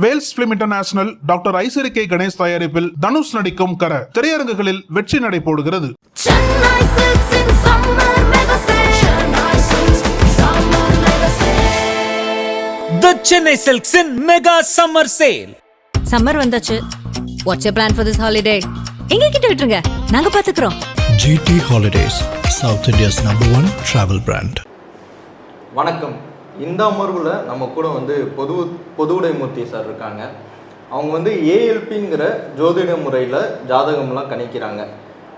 Wales film international doctor Ishari K Ganesh தயாரிப்பில் தனுஷ் நடிக்கும் கர திரையரங்குகளில் வெற்றி நடை போடுகிறது. The Chennai Silks in Mega Summer Sale. Summer வந்தாச்சு. What's your plan for this holiday? எங்க கிட்ட விட்டுருங்க, நாங்க பாத்துக்கிறோம். GT Holidays, South India's #1 travel brand. வணக்கம். இந்த அமர்வில் நம்ம கூட பொதுவுடைமூர்த்தி சார் இருக்காங்க. அவங்க ஏஎல்பிங்கிற ஜோதிட முறையில் ஜாதகம்லாம் கணிக்கிறாங்க.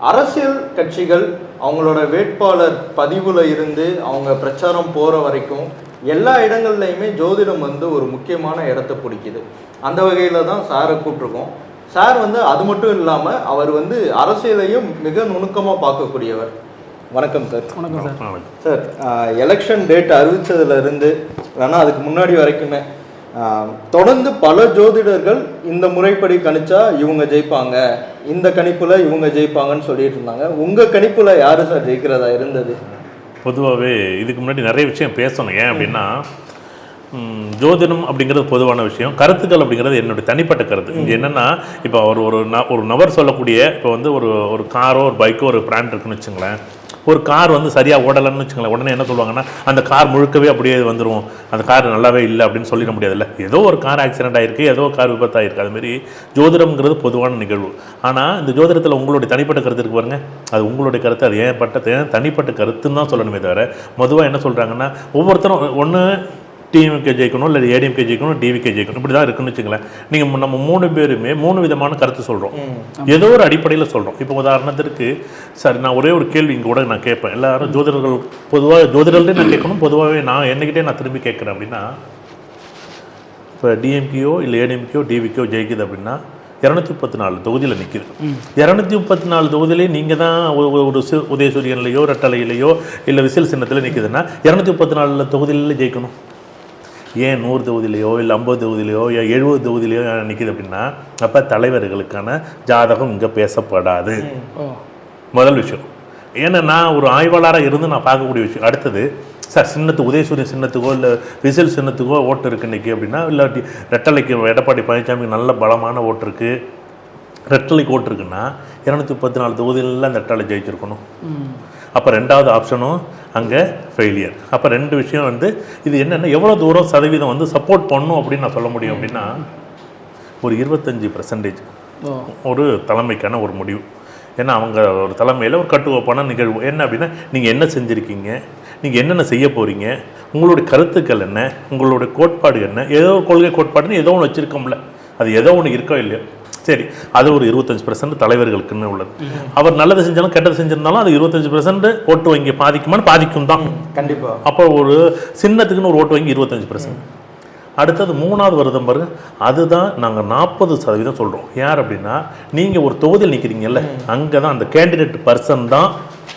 அரசியல் கட்சிகள் அவங்களோட வேட்பாளர் பதிவில் இருந்து அவங்க பிரச்சாரம் போகிற வரைக்கும் எல்லா இடங்கள்லையுமே ஜோதிடம் ஒரு முக்கியமான இடத்த பிடிக்குது. அந்த வகையில் தான் சாரை கூப்பிட்ருக்கோம். சார் அது மட்டும் இல்லாமல் அவர் அரசியலையும் மிக நுணுக்கமாக பார்க்கக்கூடியவர். வணக்கம் சார். வணக்கம் சார். சார், எலெக்ஷன் டேட் அறிவித்ததுலேருந்து வேணால் அதுக்கு முன்னாடி வரைக்குமே தொடர்ந்து பல ஜோதிடர்கள் இந்த முறைப்படி கணிச்சா இவங்க ஜெயிப்பாங்க, இந்த கணிப்பில் இவங்க ஜெயிப்பாங்கன்னு சொல்லிட்டு இருந்தாங்க. உங்கள் கணிப்பில் யார் சார் ஜெயிக்கிறதா இருந்தது? பொதுவாகவே இதுக்கு முன்னாடி நிறைய விஷயம் பேசணும். ஏன் அப்படின்னா, ஜோதிடம் அப்படிங்கிறது பொதுவான விஷயம், கருத்துக்கள் அப்படிங்கிறது என்னுடைய தனிப்பட்ட கருத்து. இங்கே என்னென்னா, இப்போ ஒரு நபர் சொல்லக்கூடிய இப்போ ஒரு காரோ ஒரு பைக்கோ ஒரு பிராண்ட் இருக்குன்னு வச்சுங்களேன். ஒரு கார் சரியாக ஓடலைன்னு வச்சுங்களேன். உடனே என்ன சொல்லுவாங்கன்னா, அந்த கார் முழுக்கவே அப்படியே வந்துடும், அந்த கார் நல்லாவே இல்லை அப்படின்னு சொல்லிட முடியாதுல்ல. ஏதோ ஒரு கார் ஆக்சிடென்ட் ஆகிருக்கு, ஏதோ கார் விபத்தாகிருக்கு. அதுமாரி ஜோதிடம்ங்கிறது பொதுவான நிகழ்வு. ஆனால் இந்த ஜோதிடத்தில் உங்களுடைய தனிப்பட்ட கருத்து இருக்கு பாருங்க, அது உங்களுடைய கருத்து, அது ஏன் தனிப்பட்ட கருத்துன்னு தான் சொல்லணுமே தவிர, பொதுவாக என்ன சொல்கிறாங்கன்னா, ஒவ்வொருத்தரும் ஒன்று டிஎம்கே ஜெயிக்கணும், இல்லை ஏடிஎம்கே ஜெயிக்கணும், டிவிகே ஜெயிக்கணும், இப்படி தான் இருக்குன்னு வச்சுங்களேன். நீங்கள் நம்ம 3 பேருமே 3 விதமான கருத்து சொல்கிறோம், ஏதோ ஒரு அடிப்படையில் சொல்கிறோம். இப்போ உதாரணத்திற்கு சார், நான் ஒரே ஒரு கேள்வி இங்கே கூட நான் கேட்பேன். எல்லாரும் ஜோதிடர்கள் பொதுவாக ஜோதிடர்களே நான் கேட்கணும், பொதுவாகவே நான் என்னகிட்டே நான் திரும்பி கேட்குறேன். அப்படின்னா, இப்போ டிஎம்கேயோ இல்லை ஏடிஎம்கேயோ டிவிக்கோ ஜெயிக்குது அப்படின்னா 234 தொகுதியில் நிற்கிது. 234 தொகுதியிலே நீங்கள் தான் ஒரு உதயசூரியன்லையோ ரெட்டலையிலையோ இல்லை விசில் சின்னத்தில் நிற்குதுன்னா 234 தொகுதியில் ஜெயிக்கணும். ஏன் 100 தொகுதியிலையோ இல்லை 50 தொகுதியிலையோ 70 தொகுதியிலையோ நிற்கிது அப்படின்னா, அப்போ தலைவர்களுக்கான ஜாதகம் இங்கே பேசப்படாது. முதல் விஷயம். ஏன்னா நான் ஒரு ஆய்வாளராக இருந்து நான் பார்க்கக்கூடிய விஷயம். அடுத்தது, சார் உதயசூரியன் சின்னத்துக்கோ இல்லை விசில் சின்னத்துக்கோ ஓட்டு இருக்குது இன்றைக்கி அப்படின்னா, இல்லை ரெட்டலைக்கு எடப்பாடி பழனிசாமிக்கு நல்ல பலமான ஓட்டு இருக்குது, ரெட்டலைக்கு ஓட்டு இருக்குன்னா 234 தொகுதியில் அந்த ரெட்டலை ஜெயிச்சிருக்கணும். அப்போ 2வது ஆப்ஷனும் அங்கே ஃபெயிலியர். அப்போ 2 விஷயம் இது என்னென்னா, எவ்வளோ தூரம் சதவீதம் சப்போர்ட் பண்ணும் அப்படின்னு நான் சொல்ல முடியும் அப்படின்னா, ஒரு 25% ஒரு தலைமைக்கான ஒரு முடிவு. ஏன்னா அவங்க ஒரு தலைமையில் ஒரு கட்டுக்கோப்பான நிகழ்வு. என்ன அப்படின்னா, நீங்கள் என்ன செஞ்சுருக்கீங்க, நீங்கள் என்னென்ன செய்ய போகிறீங்க, உங்களுடைய கருத்துக்கள் என்ன, உங்களுடைய கோட்பாடு என்ன, ஏதோ கொள்கை கோட்பாடுன்னு ஏதோ ஒன்று வச்சுருக்கோம்ல, அது ஏதோ ஒன்று இருக்கோ இல்லையோ, சரி, அது ஒரு 25% தலைவர்களுக்குன்னு உள்ளது. அவர் நல்லது செஞ்சாலும் கெட்டது செஞ்சிருந்தாலும் அது 25% ஓட்டு வங்கி பாதிக்குமான்னு பாதிக்கும் தான் கண்டிப்பாக. அப்போ ஒரு சின்னத்துக்குன்னு ஒரு ஓட்டு வங்கி 25%. அடுத்தது 3வது வருதம் பாருங்க, அதுதான் நாங்கள் 40% சொல்கிறோம். யார் அப்படின்னா, நீங்கள் ஒரு தொகுதியில் நிற்கிறீங்கல்ல, அங்கே தான் அந்த கேண்டிடேட் பர்சன் தான்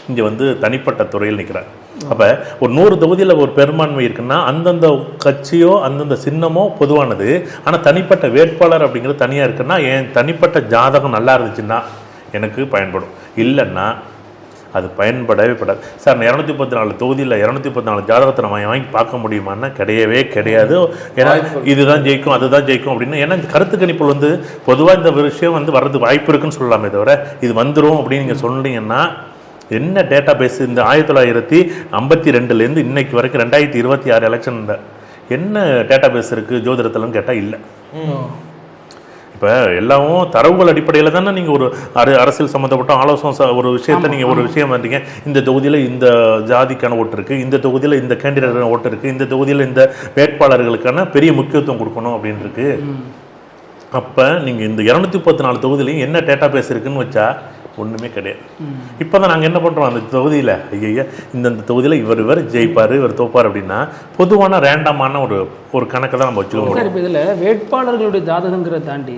இங்கே தனிப்பட்ட துறையில் நிற்கிறார். அப்போ ஒரு 100 தொகுதியில் ஒரு பெரும்பான்மை இருக்குன்னா அந்தந்த கட்சியோ அந்தந்த சின்னமோ பொதுவானது. ஆனால் தனிப்பட்ட வேட்பாளர் அப்படிங்கிறது தனியாக இருக்குன்னா, என் தனிப்பட்ட ஜாதகம் நல்லா இருந்துச்சுன்னா எனக்கு பயன்படும், இல்லைன்னா அது பயன்படவே படாது. சார், 234 தொகுதியில் 234 ஜாதகத்தை நம்ம வாங்கி பார்க்க முடியுமான்னா கிடையவே கிடையாது. ஏன்னா இதுதான் ஜெயிக்கும் அதுதான் ஜெயிக்கும் அப்படின்னு, ஏன்னா இந்த கருத்து கணிப்பில் பொதுவாக இந்த விஷயம் வர்றதுக்கு வாய்ப்பு இருக்குன்னு சொல்லலாமே தவிர, இது வந்துடும் அப்படின்னு நீங்கள் சொன்னீங்கன்னா, என்ன டேட்டா பேஸ் இந்த 1952லேருந்து இன்னைக்கு வரைக்கும் 2026 எலெக்ஷன் என்ன டேட்டா பேஸ் இருக்குது ஜோதிடத்தில்னு கேட்டால் இல்லை. இப்போ எல்லாமும் தரவுகள் அடிப்படையில் தானே நீங்கள் ஒரு அரசியல் சம்மந்தப்பட்ட ஆலோசனை ஒரு விஷயத்தை நீங்கள் ஒரு விஷயம் வந்தீங்க, இந்த தொகுதியில் இந்த ஜாதிக்கான ஓட்டு இருக்குது, இந்த தொகுதியில் இந்த கேண்டிடேட் ஓட்டு இருக்குது, இந்த தொகுதியில் இந்த வேட்பாளர்களுக்கான பெரிய முக்கியத்துவம் கொடுக்கணும் அப்படின்னு இருக்கு. அப்போ நீங்கள் இந்த 234 தொகுதியிலையும் என்ன டேட்டா பேஸ் இருக்குன்னு வச்சா ஒன்றுமே கிடையாது. இப்போ தான் நாங்கள் என்ன பண்ணுறோம், அந்த தொகுதியில் ஐயா இந்த தொகுதியில் இவர் ஜெயிப்பார் இவர் தோப்பார் அப்படின்னா பொதுவான ரேண்டமான ஒரு கணக்கை தான் நம்ம வச்சுக்க முடியும். இப்போ இதில் வேட்பாளர்களுடைய ஜாதகங்கிறத தாண்டி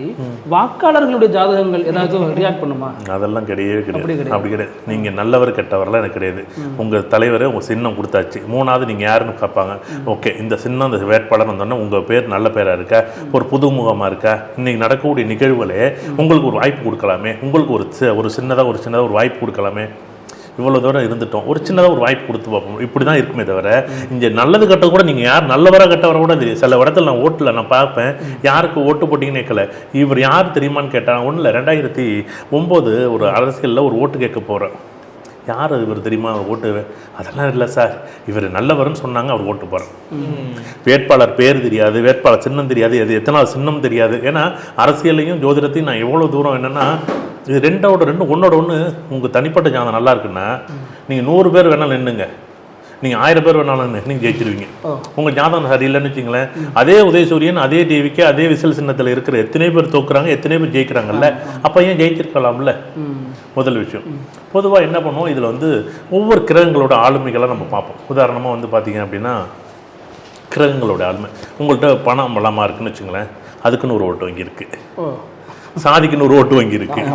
வாக்காளர்களுடைய ஜாதகங்கள் ஏதாவது ரியாக்ட் பண்ணுமா? அதெல்லாம் கிடையவே கிடையாது. அப்படி கிடையாது. நீங்கள் நல்லவர் கெட்டவரெல்லாம் எனக்கு கிடையாது. உங்கள் தலைவர் உங்கள் சின்னம் கொடுத்தாச்சு, 3வது நீங்கள் யாருன்னு பார்ப்பாங்க. ஓகே, இந்த சின்னம் இந்த வேட்பாளர் வந்தோன்னா உங்கள் பேர் நல்ல பேராக இருக்கா, ஒரு புதுமுகமாக இருக்கா, இன்றைக்கி நடக்கக்கூடிய நிகழ்வுகளே உங்களுக்கு ஒரு வாய்ப்பு கொடுக்கலாமே, உங்களுக்கு ஒரு சின்னதாக ஒரு வாய்ப்பு கொடுக்கலாமே. இவ்வளோ தூரம் இருந்துட்டோம், ஒரு சின்னதாக ஒரு வாய்ப்பு கொடுத்து பார்ப்போம், இப்படி தான் இருக்குமே தவிர இங்கே நல்லது கட்டது கூட நீங்கள் யார் நல்லவரா கட்டவரை கூட தெரியும். சில இடத்துல நான் ஓட்டில் நான் பார்ப்பேன், யாருக்கு ஓட்டு போட்டிங்கன்னு கேட்கல, இவர் யார் தெரியுமான்னு கேட்டான். ஒன்றும் இல்லை, 2009 ஒரு அரசியலில் ஒரு ஓட்டு கேட்க போகிறேன். யார் இவர் தெரியுமா ஓட்டு? அதெல்லாம் இல்லை சார், இவர் நல்லவர்னு சொன்னாங்க, அவர் ஓட்டு போகிறேன். வேட்பாளர் பேர் தெரியாது, வேட்பாளர் சின்னம் தெரியாது, அது எத்தனாவது சின்னம் தெரியாது. ஏன்னா அரசியலையும் ஜோதிடத்தையும் நான் எவ்வளோ தூரம் என்னென்னா, இது ஒன்றோட ஒன்று உங்கள் தனிப்பட்ட ஜாதகம் நல்லா இருக்குன்னா நீங்கள் 100 பேர் வேணாலும் நின்றுங்க, நீங்கள் 1000 பேர் வேணாலும் நீங்கள் ஜெயிச்சிருவீங்க. உங்கள் ஜாதகம் சரியில்லைன்னு வச்சுங்களேன், அதே உதயசூரியன் அதே டிவிக்கு அதே விசில் சின்னத்தில் இருக்கிற எத்தனை பேர் தோக்குறாங்க, எத்தனை பேர் ஜெயிக்கிறாங்கல்ல, அப்போ ஏன் ஜெயிச்சிருக்கலாம்ல? முதல் விஷயம். பொதுவாக என்ன பண்ணுவோம், இதில் வந்து ஒவ்வொரு கிரகங்களோட ஆளுமைகளை நம்ம பார்ப்போம். உதாரணமாக வந்து பார்த்தீங்க அப்படின்னா கிரகங்களோட ஆளுமை, உங்கள்கிட்ட பணம் பலமாக இருக்குன்னு வச்சுங்களேன், அதுக்குன்னு ஒரு ஓட்டு வங்கி இருக்குது, சாதிக்குன்னு ஒரு ஓட்டு வங்கி இருக்குது,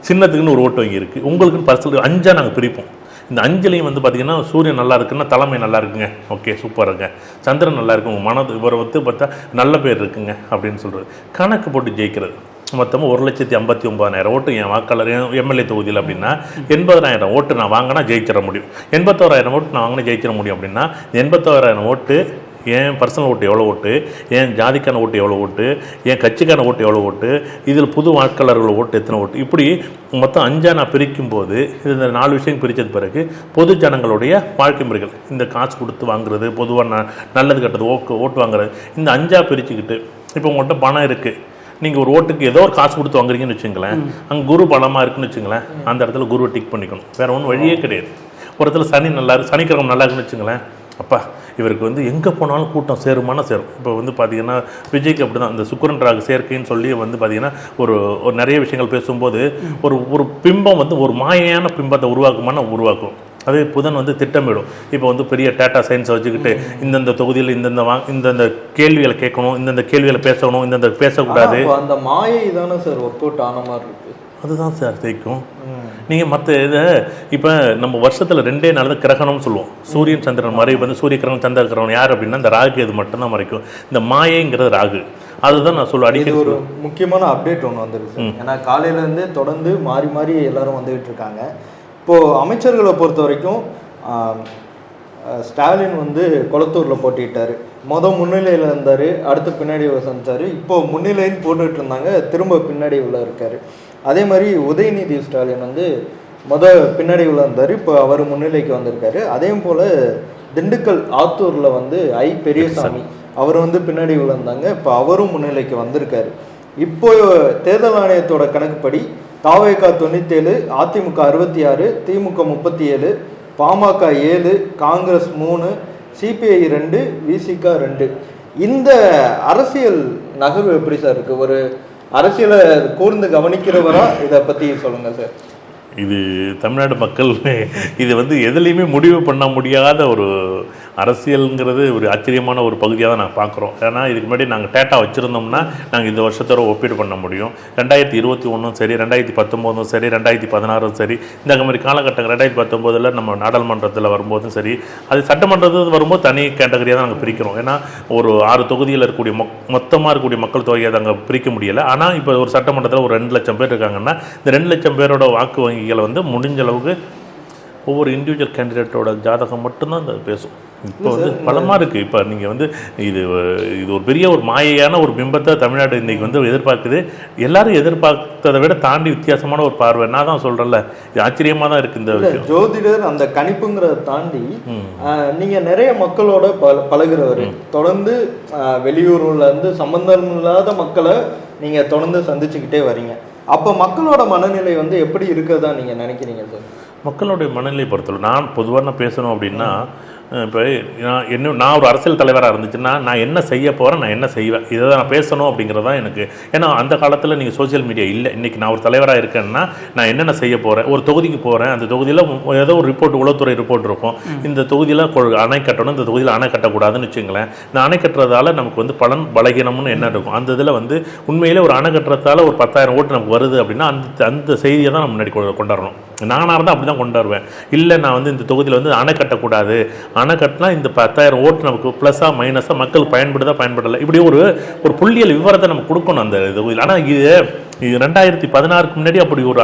சின்னத்துக்குன்னு ஒரு ஓட்டு வங்கி இருக்குது, உங்களுக்குன்னு பர்சனல் 5 நாங்கள் பிரிப்போம். இந்த 5லையும் வந்து பார்த்தீங்கன்னா சூரியன் நல்லா இருக்குன்னா தலைமை நல்லா இருக்குங்க, ஓகே சூப்பர் இருக்குங்க, சந்திரன் நல்லா இருக்கு, உங்கள் மனது இவரை வந்து பார்த்தா நல்ல பேர் இருக்குங்க அப்படின்னு சொல்கிறது. கணக்கு போட்டு ஜெயிக்கிறது. மொத்தமாக 1,59,000 ஓட்டு என் வாக்காளர் எம்எல்ஏ தொகுதியில் அப்படின்னா 80,000 ஓட்டு நான் வாங்கினா ஜெயிச்சிட முடியும். 81,000 ஓட்டு நான் வாங்கினா ஜெயிச்சிட முடியும். அப்படின்னா 81,000 ஓட்டு என் பர்சனல் ஓட்டு எவ்வளோ ஓட்டு, என் ஜாதிக்கான ஓட்டு எவ்வளோ ஓட்டு, என் கட்சிக்கான ஓட்டு எவ்வளோ ஓட்டு, இதில் புது வாக்காளர்கள் ஓட்டு எத்தனை ஓட்டு, இப்படி மொத்தம் 5 நான் பிரிக்கும் போது இந்த 4 விஷயம் பிரித்தது பிறகு பொது ஜனங்களுடைய வாழ்க்கை முறைகள், இந்த காசு கொடுத்து வாங்குறது, பொதுவாக நல்லது கட்டது, ஓட்டு வாங்குறது, இந்த 5 பிரிச்சுக்கிட்டு இப்போ உங்கள்கிட்ட பணம் இருக்குது, நீங்கள் ஒரு ஓட்டுக்கு ஏதோ ஒரு காசு கொடுத்து வாங்குறீங்கன்னு வச்சுங்களேன், அங்கே குரு பலமாக இருக்குன்னு வச்சுங்களேன், அந்த இடத்துல குருவை டிக் பண்ணிக்கணும், வேறு ஒன்றும் வழியே கிடையாது. ஒரு இடத்துல சனிக்கிழமை நல்லா இருக்குன்னு வச்சுங்களேன், அப்பா இவருக்கு வந்து எங்கே போனாலும் கூட்டம் சேருமானா சேரும். இப்போ வந்து பார்த்தீங்கன்னா விஜய்க்கு அப்படி தான், இந்த சுக்கிரன் ராகு சேர்க்கைன்னு சொல்லி வந்து பார்த்தீங்கன்னா ஒரு நிறைய விஷயங்கள் பேசும்போது ஒரு பிம்பம் வந்து ஒரு மாயையான பிம்பத்தை உருவாக்கும். அதே புதன் வந்து திட்டமிடும். இப்போ வந்து பெரிய டேட்டா சயின்ஸை வச்சுக்கிட்டு இந்தந்த தொகுதியில் இந்தந்த கேள்விகளை கேட்கணும், இந்தந்த கேள்விகளை பேசணும், இந்தந்த பேசக்கூடாது. அந்த மாயை தானே சார் ஒர்க் அவுட் ஆன மாதிரி இருக்கு. அதுதான் சார் ஜெயிக்கும். நீங்கள் மற்ற இதை இப்போ நம்ம வருஷத்தில் 2 நாள் தான் கிரகணம்னு சொல்லுவோம். சூரியன் சந்திரன் மறை வந்து சூரிய கிரகணம் சந்திர கிரகணம் யார் அப்படின்னா இந்த ராகு இது மட்டும்தான் மறைக்கும். இந்த மாயைங்கிறது ராகு. அதுதான் நான் சொல்லுவேன். அடிக்கடி ஒரு முக்கியமான அப்டேட் ஒன்று வந்துருக்கு. ஏன்னா காலையிலேருந்து தொடர்ந்து மாறி மாறி எல்லாரும் வந்துகிட்டு இருக்காங்க. இப்போது அமைச்சர்களை பொறுத்த வரைக்கும் ஸ்டாலின் வந்து கொளத்தூரில் போட்டிட்டார். முன்னிலையில் இருந்தார், அடுத்து பின்னாடி சந்திச்சார். இப்போது முன்னிலைன்னு போட்டுக்கிட்டு இருந்தாங்க, திரும்ப பின்னாடி உள்ள இருக்கார். அதே மாதிரி உதயநிதி ஸ்டாலின் வந்து பின்னாடி உள்ள இருந்தார், இப்போ அவர் முன்னிலைக்கு வந்திருக்காரு. அதே போல் திண்டுக்கல் ஆத்தூரில் வந்து பெரியசாமி அவர் வந்து பின்னாடி உள்ள இருந்தாங்க, இப்போ அவரும் முன்னிலைக்கு வந்திருக்காரு. இப்போ தேர்தல் ஆணையத்தோட கணக்குப்படி தாவேகா 97, அதிமுக 66, திமுக 37, பாமக 7, காங்கிரஸ் 3, சிபிஐ 2, விசிக 2. இந்த அரசியல் நகர்வு எப்படி சார் இருக்கு? ஒரு அரசியலை கூர்ந்து கவனிக்கிறவரா இதை பற்றி சொல்லுங்க சார். இது தமிழ்நாடு மக்கள் இது வந்து எதுலேயுமே முடிவு பண்ண முடியாத ஒரு அரசியல்ங்கிறது ஒரு ஆச்சரியமான ஒரு பகுதியாக தான் நாங்கள் பார்க்குறோம். ஏன்னா இதுக்கு முன்னாடி நாங்கள் டேட்டா வச்சுருந்தோம்னா நாங்கள் இந்த வருஷத்தோட ஒப்பீடு பண்ண முடியும். 2021 சரி, 2019 சரி, 2016 சரி, இந்த மாதிரி காலகட்டங்கள் 2019 நம்ம நாடாளுமன்றத்தில் வரும்போதும் சரி, அது சட்டமன்றத்தில் வரும்போது தனி கேட்டகரியாக தான் நாங்கள் பிரிக்கிறோம். ஏன்னா ஒரு 6 தொகுதியில் இருக்கக்கூடிய மொத்தமாக இருக்கக்கூடிய மக்கள் தொகையை நாங்கள் பிரிக்க முடியலை. ஆனால் இப்போ ஒரு சட்டமன்றத்தில் ஒரு 2 லட்சம் பேர் இருக்காங்கன்னா இந்த 2 லட்சம் பேரோட வாக்கு வங்கிகளை வந்து முடிஞ்ச அளவுக்கு ஒவ்வொரு இண்டிவிஜுவல் கேண்டிடேட்டோட ஜாதகம் மட்டும்தான் இந்த பேசும். இப்போ வந்து பலமாக இருக்குது. இப்போ நீங்கள் வந்து இது ஒரு பெரிய ஒரு மாயையான ஒரு பிம்பத்தை தமிழ்நாடு இன்றைக்கி வந்து எதிர்பார்க்குது. எல்லாரும் எதிர்பார்த்ததை விட தாண்டி வித்தியாசமான ஒரு பார்வை. நான் தான் சொல்கிறேன்ல, இது ஆச்சரியமாக தான் இருக்குது இந்த விஷயம். ஜோதிடர் அந்த கணிப்புங்கிறத தாண்டி நீங்கள் நிறைய மக்களோட பழகுறவர், தொடர்ந்து வெளியூரில் இருந்து சம்பந்தம் இல்லாத மக்களை நீங்கள் தொடர்ந்து சந்திச்சுக்கிட்டே வரீங்க. அப்போ மக்களோட மனநிலை வந்து எப்படி இருக்கிறதா நீங்கள் நினைக்கிறீங்க சார்? மக்களுடைய மனநிலை பொறுத்தவரை நான் பொதுவாக பேசணும் அப்படின்னா, இப்போ நான் ஒரு அரசியல் தலைவராக இருந்துச்சுன்னா நான் என்ன செய்ய போகிறேன், நான் என்ன செய்வேன், இதை தான் நான் பேசணும் அப்படிங்கிறது தான் எனக்கு. ஏன்னா அந்த காலத்தில் நீங்கள் சோசியல் மீடியா இல்லை. இன்றைக்கி நான் ஒரு தலைவராக இருக்கேன்னா நான் என்னென்ன செய்ய போகிறேன், ஒரு தொகுதிக்கு போகிறேன், அந்த தொகுதியில் ஏதோ ஒரு ரிப்போர்ட், உளவுத்துறை ரிப்போர்ட் இருக்கும், இந்த தொகுதியில் அணை கட்டணும், இந்த தொகுதியில் அணை கட்டக்கூடாதுன்னு வச்சுங்களேன். இந்த அணை கட்டுறதால நமக்கு வந்து பலன் பலகீனம்னு என்ன இருக்கும், அந்த இதில் வந்து உண்மையிலே ஒரு அணை கட்டுறதால ஒரு 10,000 ஓட்டு நமக்கு வருது அப்படின்னா அந்த செய்தியை தான் நம்ம முன்னாடி கொண்டாடணும். நானாக இருந்தால் அப்படி தான் கொண்டாடுவேன். இல்லை நான் வந்து இந்த தொகுதியில் வந்து அணை கட்டக்கூடாது, அணை கட்டினா இந்த 10,000 ஓட்டு நமக்கு ப்ளஸ்ஸாக மைனஸாக மக்கள் பயன்படலை, இப்படி ஒரு புள்ளியல் விவரத்தை நம்ம கொடுக்கணும் அந்த தொகுதியில். ஆனால் இது இது 2016க்கு முன்னாடி அப்படி ஒரு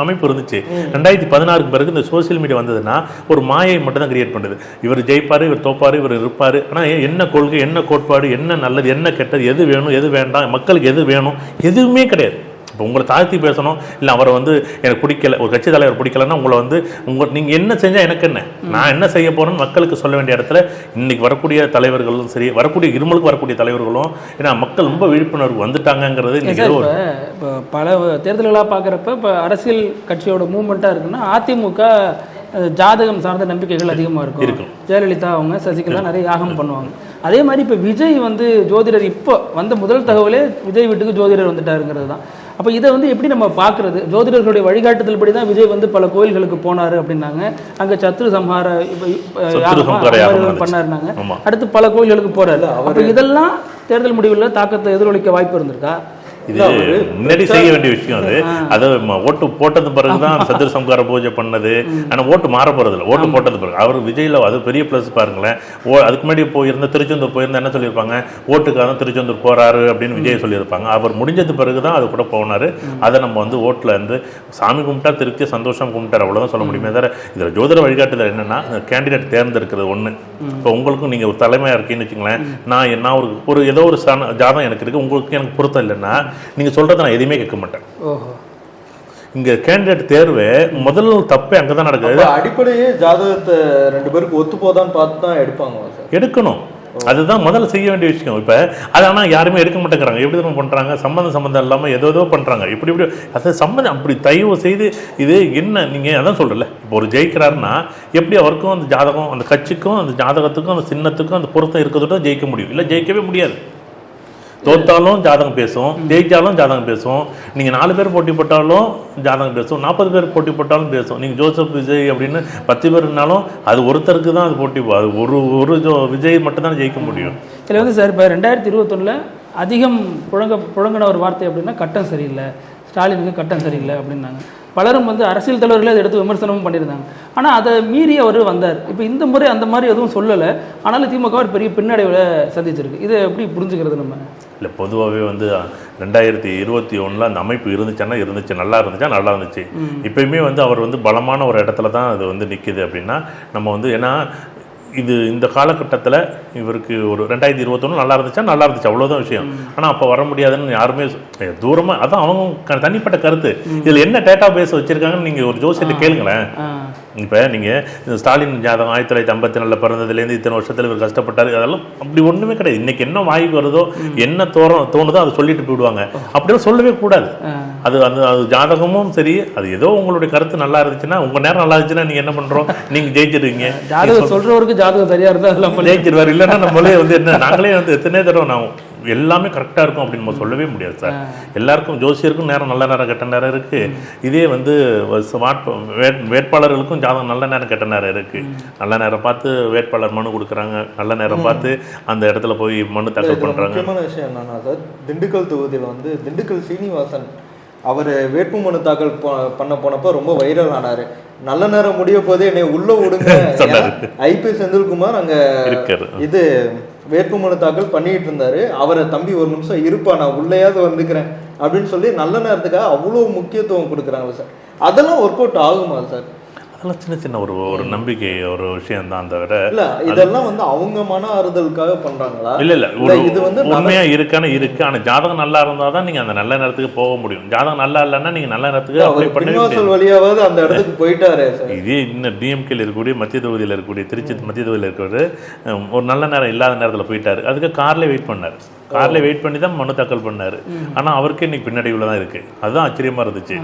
அமைப்பு இருந்துச்சு. 2016க்கு பிறகு இந்த சோசியல் மீடியா வந்ததுன்னா ஒரு மாயை மட்டும் தான் கிரியேட் பண்ணுது. இவர் ஜெயிப்பாரு, இவர் தோப்பாரு, இவர் இருப்பாரு. ஆனால் என்ன கொள்கை, என்ன கோட்பாடு, என்ன நல்லது, என்ன கெட்டது, எது வேணும், எது வேண்டாம், மக்களுக்கு எது வேணும், எதுவுமே கிடையாது. இப்போ உங்களை தாழ்த்தி பேசணும், இல்லை அவரை வந்து எனக்கு பிடிக்கல, ஒரு கட்சி தலைவர் பிடிக்கலன்னா உங்களை வந்து நீங்கள் என்ன செஞ்சால் எனக்கு என்ன, நான் என்ன செய்ய போகிறேன்னு மக்களுக்கு சொல்ல வேண்டிய இடத்துல இன்னைக்கு வரக்கூடிய தலைவர்களும் சரி, வரக்கூடிய இருமலுக்கு வரக்கூடிய தலைவர்களும், ஏன்னா மக்கள் ரொம்ப விழிப்புணர்வு வந்துட்டாங்கிறது இன்னைக்கு. இப்போ பல தேர்தல்களாக பார்க்குறப்ப இப்போ அரசியல் கட்சியோட மூவ்மெண்ட்டாக இருக்குன்னா அதிமுக ஜாதகம் சார்ந்த நம்பிக்கைகள் அதிகமாக இருக்கும். ஜெயலலிதா அவங்க, சசிகலா நிறைய யாகம் பண்ணுவாங்க. அதே மாதிரி இப்போ விஜய் வந்து ஜோதிடர், இப்போ வந்த முதல் தகவலே விஜய் வீட்டுக்கு ஜோதிடர் வந்துட்டாருங்கிறது தான். அப்போ இதை வந்து எப்படி நம்ம பார்க்குறது? ஜோதிடர்களுடைய வழிகாட்டுதல் படி தான் விஜய் வந்து பல கோயில்களுக்கு போனார் அப்படின்னாங்க. அங்கே சத்ரு சம்ஹார பண்ணாருனாங்க. அடுத்து பல கோயில்களுக்கு போறாரு. அப்போ இதெல்லாம் தேர்தல் முடிவில் தாக்கத்தை எதிரொலிக்க வாய்ப்பு இருந்திருக்கா? இது முன்னாடி செய்ய வேண்டிய விஷயம். அது ஓட்டு போட்டது பிறகுதான் சதுர சம்கார பூஜை பண்ணது. ஆனா ஓட்டு மாற போறது இல்லை. ஓட்டு போட்டது பிறகு அவர் விஜய்ல அது பெரிய பிளஸ் பாருங்களேன். அதுக்கு முன்னாடி போயிருந்த திருச்செந்தூர் போயிருந்தா என்ன சொல்லியிருப்பாங்க, ஓட்டுக்காக திருச்செந்தூர் போறாரு அப்படின்னு விஜய் சொல்லியிருப்பாங்க. அவர் முடிஞ்சது பிறகுதான் அது கூட போனாரு. அதை நம்ம வந்து ஓட்டுல இருந்து சாமி கும்பிட்டா திருப்தியா சந்தோஷம் கும்பிட்டார், அவ்வளவுதான் சொல்ல முடியுமே தவிர இதுல ஜோதிட வழிகாட்டுதல் என்னன்னா கேண்டிடேட் தேர்ந்தெடுக்கிறது ஒண்ணு. இப்போ உங்களுக்கும் நீங்க ஒரு தலைமையா இருக்கீங்கன்னு வச்சுங்களேன், நான் ஒரு ஏதோ ஒரு ஜாதகம் எனக்கு இருக்கு, உங்களுக்கு எனக்கு பொருத்தம் இல்லைன்னா நீங்க சொல்றதை நான் எதுவுமே கேட்க மாட்டேன். இங்க கேண்டிடேட் தேர்வு முதல்ல தப்பே அங்கதான் நடக்குது. அடிப்படையே ஜாதகத்தை ரெண்டு பேருக்கு ஒத்து போதான்னு பார்த்து தான் எடுக்கணும். அதுதான் முதல்ல செய்ய வேண்டிய விஷயம். இப்ப அது ஆனா யாருமே எடுக்க மாட்டேங்கிறாங்க. எப்படி தான் பண்றாங்க, சம்பந்தம் இல்லாம ஏதோ பண்றாங்க. இப்படி அது சம்பந்தம் அப்படி தயவு செய்து இது என்ன, நீங்க அதான் சொல்றல, இப்போ ஒரு ஜெயிக்கிறாருன்னா எப்படி அவருக்கும் அந்த ஜாதகம், அந்த கட்சிக்கும் அந்த ஜாதகத்துக்கும் அந்த சின்னத்துக்கும் அந்த பொருத்தம் இருக்கிறதோட ஜெயிக்க முடியும். இல்லை ஜெயிக்கவே முடியாது. தோத்தாலும் ஜாதகம் பேசும், ஜெயிச்சாலும் ஜாதகம் பேசும். நீங்கள் 4 பேர் போட்டி போட்டாலும் ஜாதகம் பேசும், 40 பேர் போட்டி போட்டாலும் பேசும். நீங்கள் ஜோசப் விஜய் அப்படின்னு 10 பேர் இருந்தாலும் அது ஒருத்தருக்கு தான் அது போட்டி. அது ஒரு விஜய் மட்டும்தான் ஜெயிக்க முடியும். இதில் வந்து சார் இப்போ 2021 அதிகம் புழங்கின ஒரு வார்த்தை அப்படின்னா கட்டம் சரியில்லை, ஸ்டாலினுக்கு கட்டம் சரியில்லை அப்படின்னாங்க. பலரும் வந்து அரசியல் தலைவர்களே அதை எடுத்து விமர்சனமும் பண்ணியிருந்தாங்க. ஆனால் அதை மீறி அவர் வந்தார். இப்போ இந்த முறை அந்த மாதிரி எதுவும் சொல்லலை, ஆனாலும் திமுக ஒரு பெரிய பின்னடைவில் சந்திச்சிருக்கு. இதை எப்படி புரிஞ்சுக்கிறது நம்ம? இல்லை, பொதுவாகவே வந்து 2021 அந்த அமைப்பு இருந்துச்சு, நல்லா இருந்துச்சு. இப்பயுமே வந்து அவர் வந்து பலமான ஒரு இடத்துல தான் அது வந்து நிற்கிது அப்படின்னா நம்ம வந்து, ஏன்னா இது இந்த காலகட்டத்தில் இவருக்கு ஒரு 2021 நல்லா இருந்துச்சு, அவ்வளோதான் விஷயம். ஆனால் அப்போ வர முடியாதுன்னு யாருமே தூரமாக, அதான் அவங்க தனிப்பட்ட கருத்து. இதில் என்ன டேட்டா பேஸ் வச்சுருக்காங்கன்னு நீங்கள் ஒரு ஜோசியத்தை கேளுங்களேன். இப்போ நீங்கள் ஸ்டாலின் ஜாதகம் 1954 பிறந்ததுலேருந்து இத்தனை வருஷத்தில் இவர் கஷ்டப்பட்டார், அதெல்லாம் அப்படி ஒன்றுமே கிடையாது. இன்னைக்கு என்ன வாய்க்கு வருதோ, என்ன தோணுதோ அதை சொல்லிட்டு போயிடுவாங்க. அப்படியே சொல்லவே கூடாது. அது ஜாதகமும் சரி, அது ஏதோ உங்களுடைய கருத்து நல்லா இருந்துச்சுன்னா, உங்கள் நேரம் நல்லா இருந்துச்சுன்னா நீங்கள் என்ன பண்ணுறோம், நீங்கள் ஜெயிச்சிருவீங்க. ஜாதகம் சொல்கிறவருக்கு ஜாதகம் சரியாக இருந்தால் அதெல்லாம் ஜெயிச்சிருவார். இல்லைன்னா நம்மளே வந்து என்ன, நாங்களே வந்து எத்தனை தடவை நான் எல்லாமே கரெக்டாக இருக்கும் அப்படின்னு நம்ம சொல்லவே முடியாது சார். எல்லாருக்கும் ஜோசியருக்கும் நேரம் நல்ல நேரம் கெட்ட நேரம் இருக்குது. இதே வந்து வேட்பாளர்களுக்கும் ஜாதகம் நல்ல நேரம் கெட்ட நேரம் இருக்குது. நல்ல நேரம் பார்த்து வேட்பாளர் மனு கொடுக்குறாங்க, நல்ல நேரம் பார்த்து அந்த இடத்துல போய் மனு தாக்கல் பண்ணுறாங்க. முக்கியமான விஷயம் என்னன்னா சார், திண்டுக்கல் தொகுதியில் வந்து திண்டுக்கல் சீனிவாசன் அவர் வேட்புமனு தாக்கல் பண்ண போனப்போ ரொம்ப வைரல் ஆனாரு. நல்ல நேரம் முடிய போதே என்னை உள்ள விடுங்க, ஐபி செந்தில்குமார் அங்க இது வேட்புமனு தாக்கல் பண்ணிட்டு இருந்தாரு. அவரை தம்பி ஒரு நிமிஷம் இருப்பா, நான் உள்ளேயாவது வந்துக்கிறேன் அப்படின்னு சொல்லி நல்ல நேரத்துக்காக அவ்வளோ முக்கியத்துவம் கொடுக்குறாங்க சார். அதெல்லாம் ஒர்க் அவுட் ஆகுமா சார்? அதெல்லாம் சின்ன ஒரு நம்பிக்கை, ஒரு விஷயம் தான் தவிர இல்ல இதெல்லாம் வந்து அவங்க மன ஆறுதலுக்காக பண்றாங்களா? இல்ல இது வந்து உண்மையா இருக்கான இருக்கு. ஆனா ஜாதகம் நல்லா இருந்தாதான் நீங்க அந்த நல்ல நேரத்துக்கு போக முடியும். ஜாதகம் நல்லா இல்லைன்னா நீங்க நல்ல நேரத்துக்கு அப்ளை பண்ண வழியாவது அந்த இடத்துக்கு போயிட்டாரு. இதே இன்னும் டிஎம்கேல இருக்கக்கூடிய மத்திய தொகுதியில் இருக்கக்கூடிய திருச்சி மத்திய தொகுதியில் இருக்கிறது ஒரு நல்ல நேரம் இல்லாத நேரத்தில் போயிட்டாரு. அதுக்கு கார்ல வெயிட் பண்ணாரு. கார்ல வெயிட் பண்ணி தான் மனு தாக்கல் பண்ணாரு. ஆனா அவருக்கு இன்னைக்கு பின்னடைவுல தான் இருக்கு. அதுதான் ஆச்சரியமா இருந்துச்சு.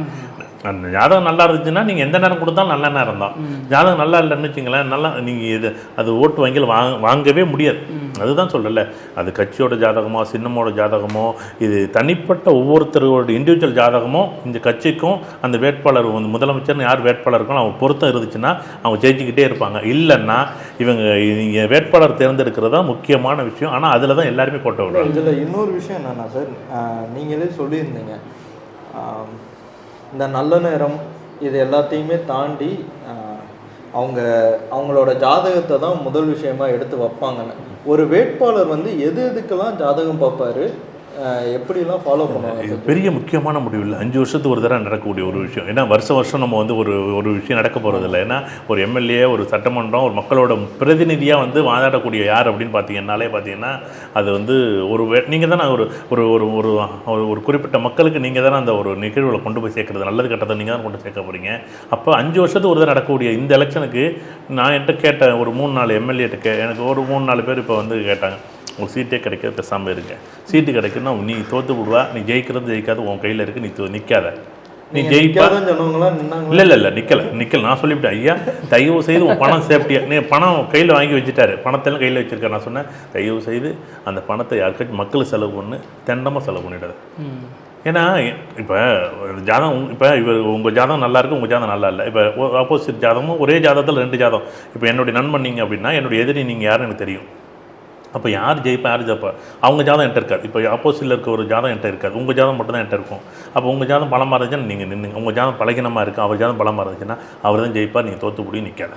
அந்த ஜாதகம் நல்லா இருந்துச்சுன்னா நீங்கள் எந்த நேரம் கொடுத்தாலும் நல்ல நேரம் தான். ஜாதகம் நல்லா இல்லைன்னு வச்சுங்களேன், நல்லா நீங்கள் இது அது ஓட்டு வங்கியில் வாங்கவே முடியாது. அதுதான் சொல்லலை, அது கட்சியோட ஜாதகமோ சின்னமோட ஜாதகமோ இது தனிப்பட்ட ஒவ்வொருத்தரோட இண்டிவிஜுவல் ஜாதகமோ இந்த கட்சிக்கும் அந்த வேட்பாளர் வந்து முதலமைச்சர்னு யார் வேட்பாளர் இருக்கணும் அவங்க பொருத்தம் இருந்துச்சுன்னா அவங்க ஜெயிச்சுக்கிட்டே இருப்பாங்க. இல்லைன்னா நீங்கள் வேட்பாளர் தேர்ந்தெடுக்கிறது தான் முக்கியமான விஷயம். ஆனால் அதில் தான் எல்லாருமே போட்ட விடுறாங்க. இதில் இன்னொரு விஷயம் என்னன்னா சார், நீங்களே சொல்லியிருந்தீங்க இந்த நல்ல நேரம் இது எல்லாத்தையுமே தாண்டி அவங்களோட ஜாதகத்தை தான் முதல் விஷயமா எடுத்து வைப்பாங்கன்னு. ஒரு வேட்பாளர் வந்து எதுக்கெல்லாம் ஜாதகம் பார்ப்பாரு, எப்படிலாம் ஃபாலோ பண்ணுவாங்க? இது பெரிய முக்கியமான முடிவு இல்லை, 5 வருஷத்துக்கு ஒரு தடவை நடக்கக்கூடிய ஒரு விஷயம். ஏன்னா வருஷம் நம்ம வந்து ஒரு விஷயம் நடக்க போகிறதில்ல. ஏன்னா ஒரு எம்எல்ஏ, ஒரு சட்டமன்றம், ஒரு மக்களோட பிரதிநிதியாக வந்து வாதாடக்கூடிய யார் அப்படின்னு பார்த்தீங்கன்னா அது வந்து நீங்கள் தானே ஒரு குறிப்பிட்ட மக்களுக்கு நீங்கள் தானே அந்த ஒரு நிகழ்வுகளை கொண்டு போய் சேர்க்குறது, நல்லது கட்டத்தை நீங்கள் தான் கொண்டு சேர்க்க போகிறீங்க. அப்போ 5 வருஷத்துக்கு ஒரு தடவை நடக்கக்கூடிய இந்த எலெக்ஷனுக்கு நான் என்கிட்ட கேட்டேன், ஒரு 3-4 எம்எல்ஏட்டு எனக்கு ஒரு 3-4 பேர் இப்போ வந்து கேட்டாங்க, உங்களுக்கு சீட்டே கிடைக்காது, பேசாமல் இருங்க. சீட்டு கிடைக்குன்னா நீ தோற்று விடுவா, நீ ஜெயிக்காது உன் கையில் இருக்குது, நீ நிற்காத, நீ ஜெயிப்பா. இல்லை நிற்கல. நான் சொல்லிவிட்டேன், ஐயா தயவு செய்து உன் பணம் சேஃப்டியா, நீ பணம் கையில் வாங்கி வச்சுட்டாரு, பணத்தெல்லாம் கையில் வச்சுருக்காரு. நான் சொன்னேன், தயவு செய்து அந்த பணத்தை யாருக்காச்சும் மக்களுக்கு செலவு பண்ணு, தெண்டமாக செலவு பண்ணிடாது. ஏன்னா இப்போ ஜாதகம், இப்போ உங்கள் ஜாதகம் நல்லா இருக்குது, உங்கள் ஜாதகம் நல்லா இல்லை. இப்போ ஆப்போசிட் ஜாதகமும் ஒரே ஜாதகத்தில் 2 ஜாதகம். இப்போ என்னுடைய நண்பன் நீங்கள் அப்படின்னா என்னுடைய எதிரி நீங்கள் யாருன்னு எனக்கு தெரியும். அப்போ யார் ஜெயிப்பா யார் ஜெயிப்பா, அவங்க ஜாதகம் என்கிட்ட இருக்காது. இப்போ ஆப்போசிட்டில் இருக்க ஒரு ஜாதகம் என்கிட்ட இருக்காது, உங்கள் ஜாதகம் மட்டும் தான் என்கிட்ட இருக்கும். அப்போ உங்கள் ஜாதகம் பலமாக இருந்துச்சுன்னா நீங்கள் நின்றுங்க, உங்கள் ஜாதகம் பலகீனமாக இருக்குது, அவர் ஜாதகம் பலமாக இருந்துச்சுன்னா அவர் தான் ஜெயிப்பார், நீங்கள் தோற்று நிற்காத.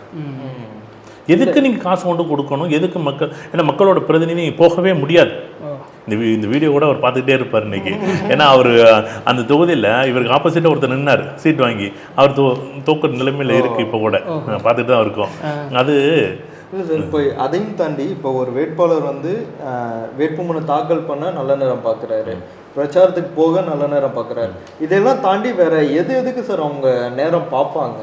எதுக்கு நீங்கள் காசு கொண்டு கொடுக்கணும், எதுக்கு மக்கள், ஏன்னா மக்களோட பிரதிநிதி போகவே முடியாது. இந்த வீடியோ கூட அவர் பார்த்துக்கிட்டே இருப்பார் இன்னைக்கு. ஏன்னா அவர் அந்த தொகுதியில் இவருக்கு ஆப்போசிட்டாக ஒருத்தர் நின்னார் சீட் வாங்கி, அவர் தோக்குற நிலைமையில் இருக்குது. இப்போ கூட பார்த்துட்டு தான் இருக்கோம். அது இப்போ அதையும் தாண்டி இப்போ ஒரு வேட்பாளர் வந்து வேட்புமனு தாக்கல் பண்ண நல்ல நேரம் பார்க்குறாரு, பிரச்சாரத்துக்கு போக நல்ல நேரம் பார்க்குறாரு, இதெல்லாம் தாண்டி வேற எதுக்கு சார் அவங்க நேரம் பார்ப்பாங்க?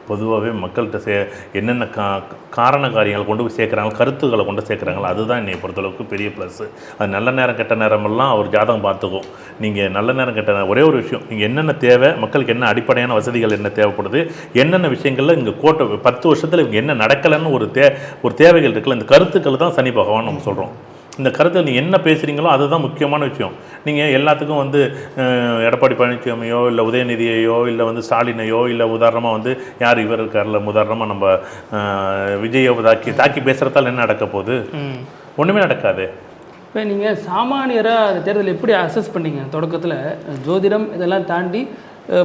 பொதுவாகவே மக்கள்கிட்ட என்னென்ன காரண காரியங்களை கொண்டு போய் சேர்க்குறாங்க, கருத்துக்களை கொண்டு சேர்க்குறாங்களோ அதுதான் என்னை பொறுத்தளவுக்கு பெரிய ப்ளஸ்ஸு. அது நல்ல நேரம் கெட்ட நேரமெல்லாம் அவர் ஜாதகம் பார்த்துக்கும். நீங்கள் நல்ல நேரம் கெட்ட நேரம் ஒரே ஒரு விஷயம், நீங்கள் என்னென்ன தேவை, மக்களுக்கு என்ன அடிப்படையான வசதிகள் என்ன தேவைப்படுது, என்னென்ன விஷயங்களில் இங்கே 10 வருஷத்தில் இவங்க என்ன நடக்கலைன்னு ஒரு தேவைகள் இருக்குல்ல, இந்த கருத்துக்கள் தான் சனி பகவான் நம்ம சொல்கிறோம். இந்த கருத்தை நீங்கள் என்ன பேசுகிறீங்களோ அதுதான் முக்கியமான விஷயம். நீங்கள் எல்லாத்துக்கும் வந்து எடப்பாடி பழனிசாமியோ இல்லை உதயநிதியையோ இல்லை வந்து ஸ்டாலினையோ இல்லை உதாரணமாக வந்து யார் இவர் இருக்கார்ல, உதாரணமாக நம்ம விஜயை தாக்கி பேசுகிறதால என்ன நடக்க போகுது? ஒன்றுமே நடக்காது. இப்போ நீங்கள் சாமானியராக அந்த தேர்தல் எப்படி அசஸ் பண்ணீங்க? தொடக்கத்தில் ஜோதிடம் இதெல்லாம் தாண்டி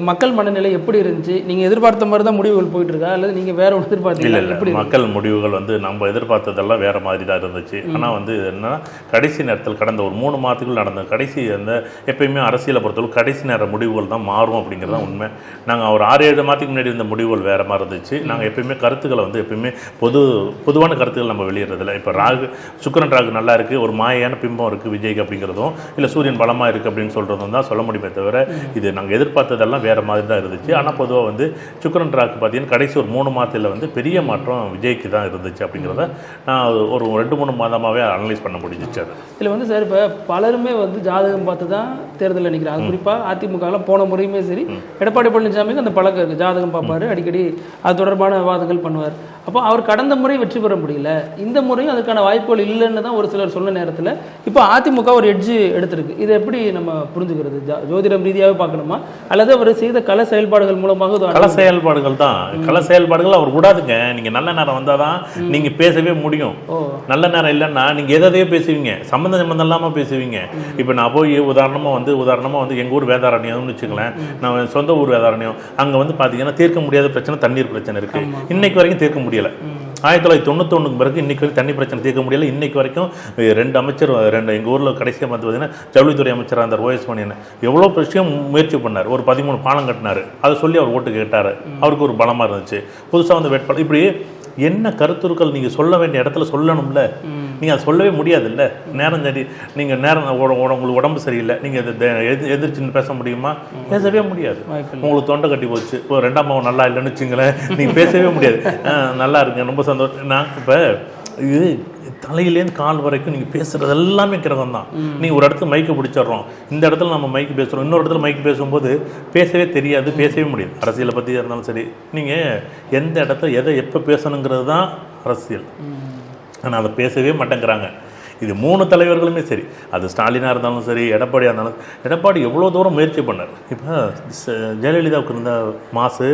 மக்கள் மனநிலை எப்படி இருந்துச்சு? நீங்கள் எதிர்பார்த்த மாதிரி தான் முடிவுகள் போயிட்டு இருக்கா, அல்லது நீங்கள் வேற ஒன்று எதிர்பார்த்தீங்களா? இல்லை, மக்கள் முடிவுகள் வந்து நம்ம எதிர்பார்த்ததெல்லாம் வேற மாதிரி தான் இருந்துச்சு. ஆனால் வந்து என்னன்னா கடைசி நேரத்தில் கடந்த ஒரு 3 மாதத்துக்குள் நடந்த கடைசி அந்த எப்பயுமே அரசியலை பொறுத்தவரை கடைசி நேர முடிவுகள் தான் மாறும் அப்படிங்கிறது தான் உண்மை. நாங்கள் ஒரு 6-7 மாதத்துக்கு முன்னாடி இருந்த முடிவுகள் வேற மாதிரி இருந்துச்சு. நாங்கள் எப்பயுமே கருத்துக்களை வந்து எப்பயுமே பொதுவான கருத்துக்கள் நம்ம வெளியிடுறதில்ல. இப்போ சுக்கிரன் ராகு நல்லா இருக்குது, ஒரு மாயான பிம்பம் இருக்குது விஜய்க்கு அப்படிங்கிறதும், இல்லை சூரியன் பலமாக இருக்குது அப்படின்னு சொல்கிறதும் தான் சொல்ல முடியுமே தவிர இது நாங்கள் எதிர்பார்த்ததெல்லாம் வேற மாதிரி தான் இருந்துச்சு. ஆனால் பொதுவாக வந்து சுக்கிரன் ராகு பார்த்தீங்கன்னா கடைசி ஒரு 3 மாதத்தில் வந்து பெரிய மாற்றம் விஜய்க்கு தான் இருந்துச்சு அப்படிங்கிறத நான் ஒரு 2-3 மாதமாகவே அனலைஸ் பண்ண முடிஞ்சிச்சு. அது இதில் வந்து சார் இப்போ பலருமே வந்து ஜாதகம் பார்த்து தான் தேர்தலில் நிற்கிறாங்க. குறிப்பாக அதிமுகலாம் போன முறையுமே சரி, எடப்பாடி பழனிசாமிக்கு அந்த பழக்கம் இருக்குது, ஜாதகம் பார்ப்பாரு, அடிக்கடி அது தொடர்பான விவாதங்கள் பண்ணுவார். அப்போ அவர் கடந்த முறை வெற்றி பெற முடியல, இந்த முறையும் அதுக்கான வாய்ப்புகள் இல்லைன்னு தான் ஒரு சிலர் சொன்ன நேரத்தில் இப்போ அதிமுக ஒரு எட்ஜு எடுத்திருக்கு. இதை எப்படி நம்ம புரிஞ்சுக்கிறது? ஜோதிடம் ரீதியாகவே பார்க்கணுமா, அல்லது அவர் செய்த கள செயல்பாடுகள் மூலமாக? கள செயல்பாடுகள் தான், கள செயல்பாடுகள் அவர் விடாதுங்க. நீங்கள் நல்ல நேரம் வந்தால் தான் நீங்கள் பேசவே முடியும். நல்ல நேரம் இல்லைன்னா நீங்கள் எதையோ பேசுவீங்க, சம்மந்தம் இல்லாமல் பேசுவீங்க. இப்போ நான் போய் உதாரணமாக வந்து எங்கள் ஊர் வேதாரண்யம்னு வச்சுக்கலாம், நான் சொந்த ஊர் வேதாரண்யம், அங்கே வந்து பார்த்தீங்கன்னா தீர்க்க முடியாத பிரச்சனை தண்ணீர் பிரச்சனை இருக்குது. இன்னைக்கு வரைக்கும் தீர்க்க முடியல. 1991 பிறகு இன்னைக்கு வரைக்கும் தண்ணி பிரச்சனை தீர்க்க முடியல. இன்னைக்கு வரைக்கும் 2 அமைச்சர் எங்கள் ஊரில் கடைசியாக பார்த்து பார்த்தீங்கன்னா ஜவுளித்துறை அமைச்சராக அந்த OS மணியன் எவ்வளோ விஷயம் முயற்சி பண்ணார். ஒரு 13 பாலம் கட்டினார், அதை சொல்லி அவர் ஓட்டு கேட்டார், அவருக்கு ஒரு பலமாக இருந்துச்சு. புதுசாக வந்து வேட்பாளர் இப்படி என்ன கருத்துருக்கள் நீங்கள் சொல்ல வேண்டிய இடத்துல சொல்லணும்ல, நீங்கள் அதை சொல்லவே முடியாதுல்ல. நேரம் சரி, நீங்கள் உங்களுக்கு உடம்பு சரியில்லை, நீங்கள் எதிர்த்து பேச முடியுமா? பேசவே முடியாது. உங்களுக்கு தொண்டை கட்டி போச்சு, இப்போ 2ஆம் மாவு நல்லா இல்லைன்னு வச்சுங்களேன், நீங்கள் பேசவே முடியாது. நல்லா இருக்குங்க, ரொம்ப சந்தோஷம். நான் இப்போ இது தலையிலேருந்து கால் வரைக்கும் நீங்கள் பேசுகிறது எல்லாமே கிரகம் தான். நீங்கள் ஒரு இடத்துல மைக்கு பிடிச்சிட்றோம், இந்த இடத்துல நம்ம மைக்கு பேசுகிறோம், இன்னொரு இடத்துல மைக்கு பேசும்போது பேசவே தெரியாது, பேசவே முடியாது. அரசியலை பற்றி இருந்தாலும் சரி, நீங்கள் எந்த இடத்துல எதை எப்போ பேசணுங்கிறது தான் அரசியல். ஆனால் அதை பேசவே மாட்டேங்கிறாங்க. இது 3 தலைவர்களுமே சரி, அது ஸ்டாலினாக இருந்தாலும் சரி, எடப்பாடியாக இருந்தாலும். எடப்பாடி எவ்வளோ தூரம் முயற்சி பண்ணார். இப்போ ஜெயலலிதாவுக்கு இருந்த மாசு,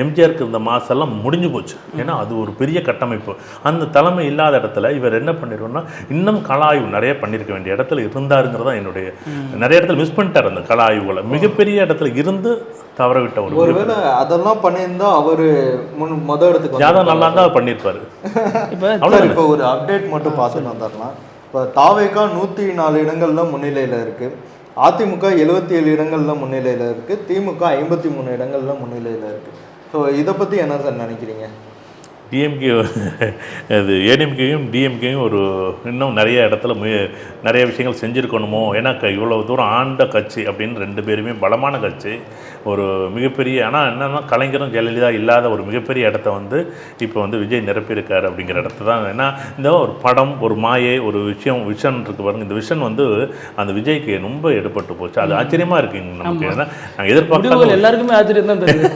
எம்ஜிஆருக்கு இருந்த மாசெல்லாம் முடிஞ்சு போச்சு. ஏன்னா அது ஒரு பெரிய கட்டமைப்பு. அந்த தலைமை இல்லாத இடத்துல இவர் என்ன பண்ணிடுவோம்னா இன்னும் கள ஆய்வு நிறைய பண்ணியிருக்க வேண்டிய இடத்துல இருந்தாருங்கிறதா என்னுடைய. நிறைய இடத்துல மிஸ் பண்ணிட்டார் அந்த கள ஆய்வுகளை. மிகப்பெரிய இடத்துல இருந்து தவற விட்ட ஒருவேளை அதெல்லாம் பண்ணியிருந்தா அவரு முதல் இடத்துக்கு ஜாதகம் நல்லா தான் பண்ணியிருப்பாரு. இப்போ ஒரு அப்டேட் மட்டும் பார்த்துட்டு வந்துடலாம். இப்போ தாவேகா 104 இடங்கள்ல முன்னிலையில் இருக்கு. அதிமுக 77 இடங்கள்ல முன்னிலையில் இருக்குது, திமுக 53 இடங்கள்ல முன்னிலையில் இருக்குது. ஸோ இதை பற்றி என்ன சார் நினைக்கிறீங்க? டிஎம்கே அது ஏடிஎம்கேயும் டிஎம்கேயும் ஒரு இன்னும் நிறைய இடத்துல நிறைய விஷயங்கள் செஞ்சுருக்கணுமோ. ஏன்னா இவ்வளோ தூரம் ஆண்ட கட்சி அப்படின்னு 2 பேருமே பலமான கட்சி, ஒரு மிகப்பெரிய, ஆனால் என்னென்னா கலைஞரும் ஜெயலலிதா இல்லாத ஒரு மிகப்பெரிய இடத்த வந்து இப்போ வந்து விஜய் நிரப்பியிருக்காரு அப்படிங்கிற இடத்த தான். ஏன்னா இந்த ஒரு படம், ஒரு மாயை, ஒரு விஷன் இருக்கு பாருங்க, இந்த விஷன் வந்து அந்த விஜய்க்கு ரொம்ப எடுபட்டு போச்சு. அது ஆச்சரியமாக இருக்குங்க நமக்கு. ஏன்னா நாங்கள் எதிர்பார்க்க எல்லாருக்குமே ஆச்சரியம் தான் தெரியுது.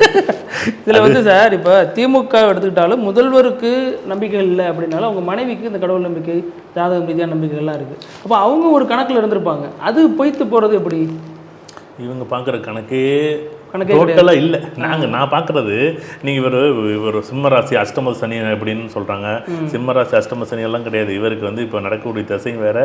இதில் வந்து சார் இப்போ திமுக எடுத்துக்கிட்டாலும் முதல்வருக்கு நம்பிக்கை இல்லை அப்படின்னாலும் அவங்க மனைவிக்கு இந்த கடவுள் நம்பிக்கை, ஜாதகம் ரீதியான நம்பிக்கைகள்லாம் இருக்குது. அப்போ அவங்க ஒரு கணக்கில் இருந்திருப்பாங்க, அது பொய்த்து போகிறது எப்படி? இவங்க பார்க்குற கணக்கே டோட்டலாக இல்லை. நான் பார்க்குறது, நீங்கள் இவர் சிம்மராசி அஷ்டம சனி அப்படின்னு சொல்கிறாங்க. சிம்மராசி அஷ்டம சனி எல்லாம் கிடையாது. இவருக்கு வந்து இப்போ நடக்கக்கூடிய திசையும் வேறு,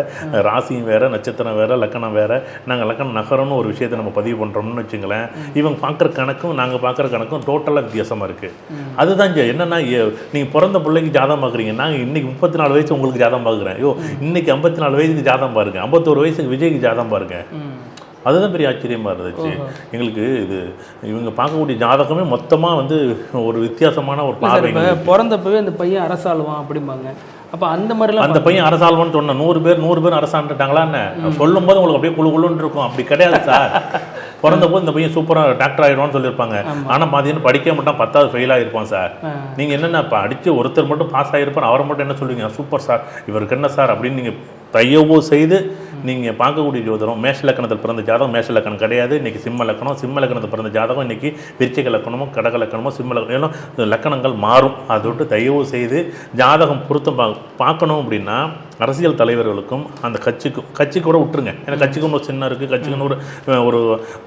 ராசியும் வேறு, நட்சத்திரம் வேறு, லக்கணம் வேறு. நாங்கள் லக்கணம் நகரம்னு ஒரு விஷயத்தை நம்ம பதிவு பண்ணுறோம்னு வச்சுங்களேன். இவங்க பார்க்குற கணக்கும் நாங்கள் பார்க்குற கணக்கும் டோட்டலாக வித்தியாசமாக இருக்குது. அதுதான் என்னென்னா, நீங்கள் பிறந்த பிள்ளைக்கு ஜாதகம் பார்க்குறீங்க, நாங்கள் இன்றைக்கி 34 வயசு உங்களுக்கு ஜாதகம் பார்க்குறேன். இன்னைக்கு 54 வயசுக்கு ஜாதகம் பாருங்க, 51 வயசுக்கு விஜய்க்கு ஜாதகம் பாருங்க. அதுதான் பெரிய ஆச்சரியமாக இருந்துச்சு எங்களுக்கு. இது இவங்க பார்க்கக்கூடிய ஜாதகமே மொத்தமாக வந்து ஒரு வித்தியாசமான ஒரு பார்வை. பிறந்தப்பவே அந்த பையன் அரசாளுவான் அப்படிம்பாங்க. அப்போ அந்த மாதிரிலாம் அந்த பையன் அரசாளுவான்னு சொன்ன 100 பேர் அரசாண்டுட்டாங்களா என்ன? சொல்லும் போது உங்களுக்கு அப்படியே குழுன்னு இருக்கும். அப்படி கிடையாது சார். பிறந்தபோது இந்த பையன் சூப்பராக டாக்டர் ஆகிடுவான்னு சொல்லியிருப்பாங்க. ஆனால் பார்த்தீங்கன்னா படிக்க மாட்டான், 10வது ஃபெயில் ஆகிருப்பான் சார். நீங்கள் என்னென்ன இப்போ அடித்து ஒருத்தர் மட்டும் பாஸ் ஆகிருப்பார், அவரை மட்டும் என்ன சொல்லுவீங்க? சூப்பர் சார், இவருக்கு என்ன சார் அப்படின்னு நீங்கள் தயவோ செய்து நீங்கள் பார்க்கக்கூடிய ஜோதிடம். மேஷ லக்கணத்தில் பிறந்த ஜாதகம் மேஷ லக்கணம் கிடையாது. இன்றைக்கி சிம்ம லக்கணம், சிம்ம லக்கணத்தில் பிறந்த ஜாதகம் இன்றைக்கி விருச்சிக லக்கணமோ கடக லக்கணமோ சிம்ம லக்கணம், ஏன்னா லக்கணங்கள் மாறும். அதை விட்டு தயவு செய்து ஜாதகம் பொருத்தம் பார்க்கணும். அப்படின்னா அரசியல் தலைவர்களுக்கும் அந்த கட்சி கூட விட்டுருங்க. ஏன்னா கட்சிக்குன்னு ஒரு சின்ன இருக்குது, கட்சிக்குன்னு ஒரு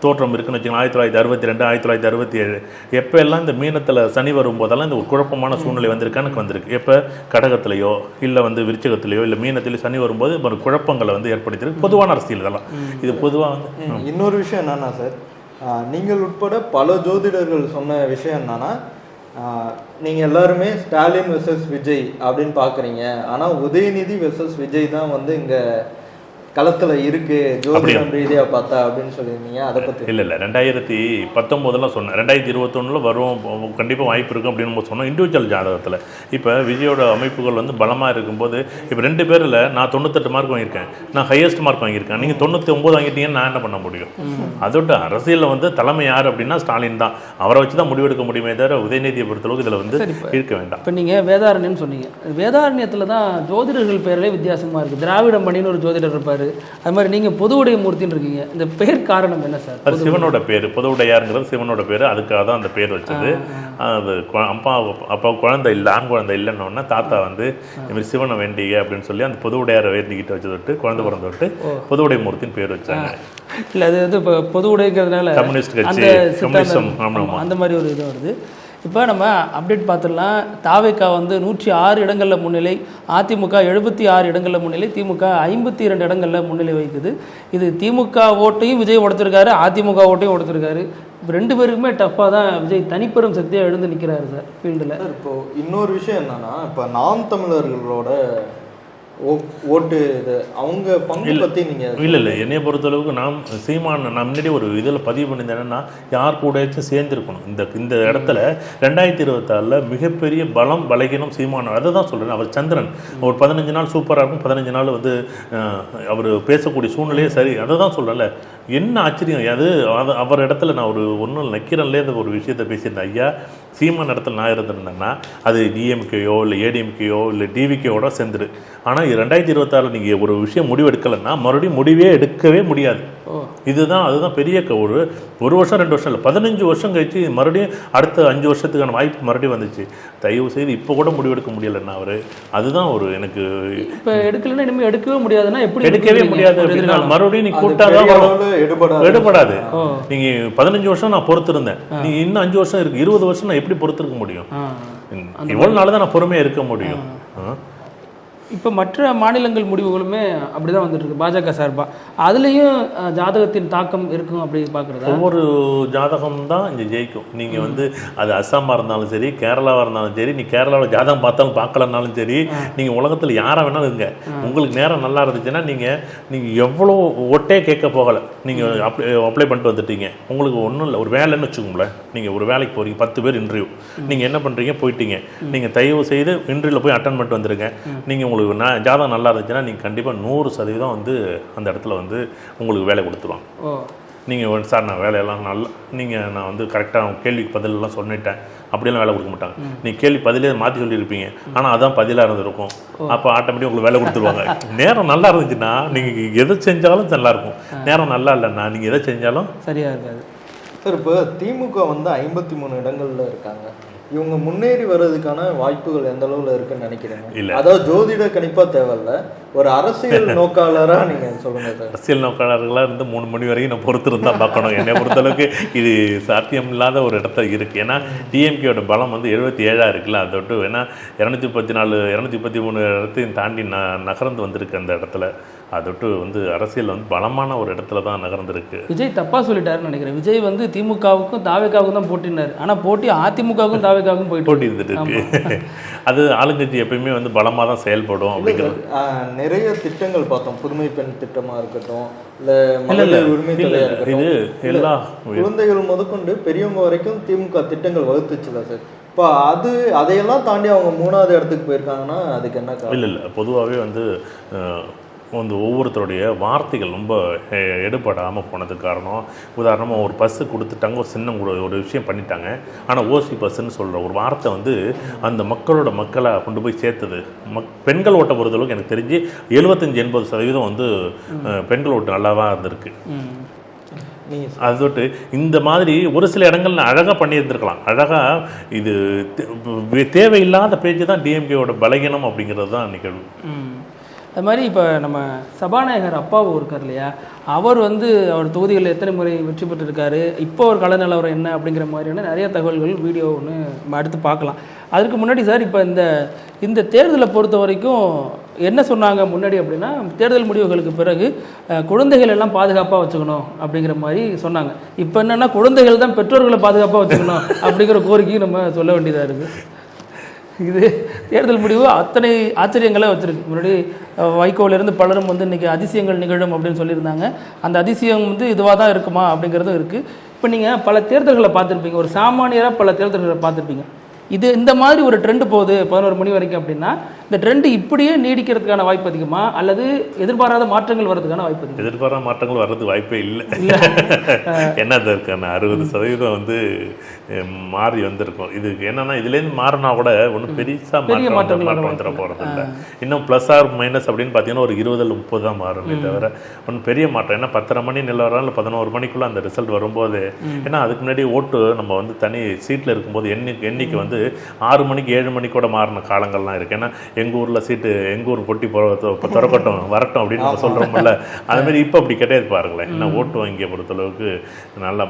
தோற்றம் இருக்குன்னு வச்சுக்கோங்க. 1962 1967 எப்போ எல்லாம் இந்த மீனத்தில் சனி வரும்போதெல்லாம் இந்த ஒரு குழப்பமான சூழ்நிலை வந்திருக்கு. எப்போ கடகத்திலையோ இல்லை வந்து விருச்சிகத்திலையோ இல்லை மீனத்திலையோ சனி வரும்போது ஒரு குழப்பங்களை வந்து ஏற்படுத்தியிருக்கு. பொதுவான அரசியல் இதெல்லாம். இது பொதுவாக வந்து இன்னொரு விஷயம் என்னன்னா சார், நீங்கள் உட்பட பல ஜோதிடர்கள் சொன்ன விஷயம் என்னன்னா, நீங்கள் எல்லாருமே ஸ்டாலின் வெர்சஸ் விஜய் அப்படின்னு பார்க்குறீங்க, ஆனால் உதயநிதி வெர்சஸ் விஜய் தான் வந்து இங்கே களத்தில் இருக்கு ஜோதிடம் ரீதியாக பார்த்தா அப்படின்னு சொல்லியிருந்தீங்க. அதை பற்றி இல்லை 2019 சொன்னேன். 2021 வரும் கண்டிப்பாக வாய்ப்பு இருக்கும் அப்படின்னு நம்ம சொன்னோம். இண்டிவிஜுவல் ஜாதகத்தில் இப்போ விஜயோட அமைப்புகள் வந்து பலமாக இருக்கும்போது, இப்போ 2 பேரில் நான் 98 மார்க் வாங்கியிருக்கேன், நான் ஹையஸ்ட் மார்க் வாங்கியிருக்கேன், நீங்கள் 99 வாங்கிட்டீங்கன்னு நான் என்ன பண்ண முடியும்? அதோட அரசியலில் வந்து தலைமை யார் அப்படின்னா ஸ்டாலின் தான். அவரை வச்சு தான் முடிவெடுக்க முடியுமே தவிர உதயநிதியை பொறுத்தளவுக்கு இதில் வந்து இருக்க வேண்டாம். இப்போ நீங்கள் வேதாரண்யம்னு சொன்னீங்க. வேதாரண்யத்தில் தான் ஜோதிடர்கள் பேரிலே வித்தியாசமாக இருக்குது. திராவிடம் பண்ணின்னு ஒரு ஜோதிடர் இருப்பார், அது மாதிரி நீங்கள் பொது உடைய மூர்த்தின்னு இருக்கீங்க. இந்த பேர் காரணம் என்ன சார்? அது சிவனோட பேர். பொது உடையாருங்கிறது சிவனோட பேர். அதுக்காக தான் அந்த பேர் வச்சது. அது அப்பா குழந்தை இல்லை, ஆண் குழந்தை இல்லைன்னொன்னே தாத்தா வந்து இதுமாதிரி சிவனை வேண்டிங்க அப்படின்னு சொல்லி அந்த பொது உடையாரை வேண்டிக்கிட்டு வச்சு விட்டு குழந்தை பிறந்து விட்டு பொது உடைய மூர்த்தின்னு பேர் வச்சாங்க. இல்லை அது வந்து இப்போ பொது உடைங்கிறதுனால கம்யூனிஸ்ட் கட்சி, கம்யூனிசம் அந்த மாதிரி ஒரு இது வருது. இப்போ நம்ம அப்டேட் பார்த்துடலாம். தாவேகா வந்து 106 இடங்களில் முன்னிலை, அதிமுக 76 இடங்களில் முன்னிலை, திமுக 52 இடங்களில் முன்னிலை வகிக்குது. இது திமுக ஓட்டையும் விஜய் உடைச்சிருக்காரு, அதிமுக ஓட்டையும் உடைச்சிருக்காரு. 2 பேருக்குமே டஃப்பாக தான் விஜய் தனிப்பெரும் சக்தியாக எழுந்து நிற்கிறாரு சார் ஃபீல்டில். இப்போது இன்னொரு விஷயம் என்னன்னா, இப்போ நாம் தமிழர்களோட ஓட்டு இது அவங்க பங்கு பற்றி நீங்கள் இல்லை என்னையை பொறுத்தளவுக்கு நான் முன்னாடி ஒரு இதில் பதிவு பண்ணியிருந்தேன்னா யார் கூடயாச்சும் சேர்ந்துருக்கணும். இந்த இடத்துல 2024 மிகப்பெரிய பலம் பலகீனம் சீமான். அதை தான் சொல்கிறேன். அவர் சந்திரன் ஒரு 15 நாள் சூப்பராக இருக்கும், 15 நாள் வந்து அவர் பேசக்கூடிய சூழ்நிலையே சரி. அதை தான் சொல்கிறேன்ல. என்ன ஆச்சரியம் அது அவர் இடத்துல நான் ஒன்றும் நக்கீரன்லேயே அந்த ஒரு விஷயத்தை பேசியிருந்தேன். ஐயா, சீமான் இடத்துல நான் இருந்திருந்தேன்னா அது டிஎம்கேயோ இல்லை ஏடிஎம்கேயோ இல்லை டிவிகேயோட சேர்ந்துரு. ஆனால் 2026 நீங்கள் ஒரு விஷயம் முடிவு எடுக்கலைன்னா மறுபடியும் முடிவே எடுக்கவே முடியாது. அதுதான் பெரிய ஒரு வருஷம் 2 வருஷம் இல்லை, 15 வருஷம் கழிச்சு மறுபடியும் அடுத்த 5 வருஷத்துக்கான வாய்ப்பு மறுபடியும் வந்துச்சு. தயவு செய்து இப்போ கூட முடிவெடுக்க முடியலைன்னா எனக்கு எனக்கு இப்போ எடுக்கலன்னா இனிமேல் எடுக்கவே முடியாதுன்னா எப்படி எடுக்கவே முடியாது அப்படின்னா மறுபடியும் நீ கூட்டாதான் எடுபடாது. நீங்க 15 வருஷம் நான் பொறுத்திருந்தேன், நீ இன்னும் 5 வருஷம் இருக்கு, 20 வருஷம் நான் எப்படி பொறுத்திருக்க முடியும்? இவ்வளவு நாள் தான் நான் பொறுமையா இருக்க முடியும். இப்போ மற்ற மாநிலங்கள் முடிவுகளுமே அப்படிதான் வந்துட்டு இருக்கு பாஜக சார்பா. அதுலேயும் ஜாதகத்தின் தாக்கம் இருக்கும் அப்படி பார்க்குறதா? ஒவ்வொரு ஜாதகம் தான் இங்கே ஜெயிக்கும். நீங்கள் வந்து அது அஸ்ஸாமாக இருந்தாலும் சரி, கேரளாவாக இருந்தாலும் சரி, நீ கேரளாவில் ஜாதகம் பார்த்தாலும் பார்க்கலனாலும் சரி, நீங்கள் உலகத்தில் யாராக வேணாலும் இருங்க, உங்களுக்கு நேரம் நல்லா இருந்துச்சுன்னா நீங்கள் எவ்வளோ ஒட்டே கேட்க போகலை, நீங்கள் அப்ளை பண்ணிட்டு வந்துட்டீங்க, உங்களுக்கு ஒன்றும் இல்லை, ஒரு வேலைன்னு வச்சுக்கோங்களேன், நீங்கள் ஒரு வேலைக்கு போகிறீங்க, 10 பேர் இன்டர்வியூ, நீங்கள் என்ன பண்ணுறீங்க, போயிட்டீங்க, நீங்கள் தயவு செய்து இன்டர்வியூவில் போய் அட்டன் பண்ணிட்டு வந்துருங்க, நீங்கள் உங்களுக்கு ஜாதகம் நல்லா இருந்துச்சுன்னா நீங்கள் கண்டிப்பாக 100% வந்து அந்த இடத்துல வந்து உங்களுக்கு வேலை கொடுத்துருவாங்க. நீங்கள் சார் நான் வேலையெல்லாம் நல்லா நான் வந்து கரெக்டாக கேள்விக்கு பதிலெல்லாம் சொன்னிட்டேன் அப்படியெல்லாம் வேலை கொடுக்க மாட்டாங்க. நீங்கள் கேள்வி பதிலே மாற்றி சொல்லியிருப்பீங்க, ஆனால் அதான் பதிலாக இருந்திருக்கும், அப்போ ஆட்டோமேட்டிக் உங்களுக்கு வேலை கொடுத்துருவாங்க. நேரம் நல்லா இருந்துச்சுன்னா நீங்கள் எதை செஞ்சாலும் நல்லாயிருக்கும், நேரம் நல்லா இல்லைன்னா நீங்கள் எதை செஞ்சாலும் சரியாக இருக்காது. சார் இப்போ திமுக வந்து 53 இடங்கள்ல இருக்காங்க, இவங்க முன்னேறி வர்றதுக்கான வாய்ப்புகள் எந்த அளவுல இருக்குன்னு நினைக்கிறீங்க? இல்ல, அதாவது ஜோதிட கணிப்பா தேவையில்ல, ஒரு அரசியல் நோக்காளரா நீங்க சொல்லுங்க சார். அரசியல் நோக்காளர்களாக இருந்து 3 மணி வரைக்கும் நான் பொறுத்திருந்தா பார்க்கணும். என்னை பொறுத்தளவுக்கு இது சாத்தியம் இல்லாத ஒரு இடத்துல இருக்குது. ஏன்னா டிஎம்கேயோட பலம் வந்து 77 இருக்குல்ல, அதை விட்டு ஏன்னா 214 233 இடத்தையும் தாண்டி நகர்ந்து வந்திருக்கு அந்த இடத்துல. அதை விட்டு வந்து அரசியல் வந்து பலமான ஒரு இடத்துல தான் நகர்ந்துருக்கு. விஜய் தப்பா சொல்லிட்டாருன்னு நினைக்கிறேன். விஜய் வந்து திமுகவுக்கும் தாவேக்காவுக்கும் தான் போட்டினார், ஆனால் போட்டி அதிமுகவுக்கும் தாவேக்காவுக்கும் போட்டி இருந்துட்டு இருக்கு. அது ஆளுங்கட்சி எப்பயுமே வந்து பலமாக தான் செயல்படும் அப்படிங்கிறது. நிறைய திட்டங்கள் பார்த்தோம், புதுமை பெண் திட்டமா இருக்கட்டும், இல்ல மகளிர் உரிமை தொகையா இருக்கட்டும், இது எல்லா குழந்தைகள் முதற்கொண்டு பெரியவங்க வரைக்கும் திமுக திட்டங்கள் வகுத்துச்சுல சார். இப்போ அதையெல்லாம் தாண்டி அவங்க 3வது இடத்துக்கு போயிருக்காங்கன்னா அதுக்கு என்ன காரணம்? இல்லை பொதுவாகவே வந்து ஒவ்வொருத்தருடைய வார்த்தைகள் ரொம்ப எடுபடாமல் போனதுக்கு காரணம், உதாரணமாக ஒரு பஸ்ஸு கொடுத்துட்டாங்க, ஒரு சின்ன ஒரு விஷயம் பண்ணிட்டாங்க, ஆனால் ஓசி பஸ்ஸுன்னு சொல்கிற ஒரு வார்த்தை வந்து அந்த மக்களோட கொண்டு போய் சேர்த்தது. பெண்கள் ஓட்ட பொறுத்தளவுக்கு எனக்கு தெரிஞ்சு 75-80% வந்து பெண்கள் ஓட்டு நல்லாதான் இருந்திருக்கு. அது விட்டு இந்த மாதிரி ஒரு சில இடங்கள்ல அழகாக பண்ணியிருந்துருக்கலாம். அழகாக இது தேவையில்லாத பேச்சு தான் டிஎம்கேயோட பலகீனம் அப்படிங்கிறது தான் நிகழ்வு. அது மாதிரி இப்போ நம்ம சபாநாயகர் அப்பாவு இருக்கார் இல்லையா, அவர் வந்து அவர் தொகுதிகளில் எத்தனை முறை வெற்றி பெற்றிருக்காரு, இப்போ ஒரு கள நிலவரம் என்ன அப்படிங்கிற மாதிரியான நிறைய தகவல்கள் வீடியோ ஒன்று நம்ம அடுத்து பார்க்கலாம். அதுக்கு முன்னாடி சார் இப்போ இந்த தேர்தலை பொறுத்த வரைக்கும் என்ன சொன்னாங்க முன்னாடி அப்படின்னா, தேர்தல் முடிவுகளுக்கு பிறகு குழந்தைகள் எல்லாம் பாதுகாப்பாக வச்சுக்கணும் அப்படிங்கிற மாதிரி சொன்னாங்க. இப்போ என்னென்னா குழந்தைகள் தான் பெற்றோர்களை பாதுகாப்பாக வச்சுக்கணும் அப்படிங்கிற கோரிக்கையும் நம்ம சொல்ல வேண்டியதாக இருக்குது. இது தேர்தல் முடிவு அத்தனை ஆச்சரியங்களே வச்சுருக்கு. முன்னாடி வைகோவிலேருந்து பலரும் வந்து இன்றைக்கி அதிசயங்கள் நிகழும் அப்படின்னு சொல்லியிருந்தாங்க. அந்த அதிசயம் வந்து இதுவாக தான் இருக்குமா அப்படிங்கிறதும் இருக்குது. இப்போ நீங்கள் பல தேர்தல்களை பார்த்துருப்பீங்க, ஒரு சாமானியராக பல தேர்தல்களை பார்த்துருப்பீங்க. இந்த மாதிரி ஒரு ட்ரெண்டு போகுது 11 மணி வரைக்கும் அப்படின்னா, இந்த ட்ரெண்டு இப்படியே நீடிக்கிறதுக்கான வாய்ப்பு அதிகமா, அல்லது எதிர்பாராத மாற்றங்கள் வர்றதுக்கான வாய்ப்பு அதிகம்? எதிர்பாராத மாற்றங்கள் வர்றதுக்கு வாய்ப்பே இல்லை. என்ன இருக்கான 60% வந்து மாறி வந்திருக்கும். இதுக்கு என்னன்னா இதுலேருந்து மாறினா கூட ஒன்றும் பெரிய மாற்றம் வந்துட போகிறது இல்லை. இன்னும் ப்ளஸ் ஆர் மைனஸ் அப்படின்னு பார்த்தீங்கன்னா ஒரு 20-30 தான் மாறுமே தவிர ஒன்றும் பெரிய மாற்றம். ஏன்னா 10:30 மணி நிலவரம் இல்லை 11 மணிக்குள்ளே அந்த ரிசல்ட் வரும்போது, ஏன்னா அதுக்கு முன்னாடி ஓட்டு நம்ம வந்து தனி சீட்டில் இருக்கும்போது எண்ணிக்கை வந்து 6 மணிக்கு 7 மணிக்கு கூட மாறின காலங்கள்லாம் இருக்குது. ஏன்னா எங்கள் ஊரில் சீட்டு எங்கள் ஊர் பொட்டி திறக்கட்டும் வரட்டும் அப்படின்னு நம்ம சொல்கிறோம்ல, அதுமாரி இப்போ அப்படி கிடையாது பாருங்களேன். ஏன்னா ஓட்டு வங்கியை பொறுத்தளவுக்கு நல்ல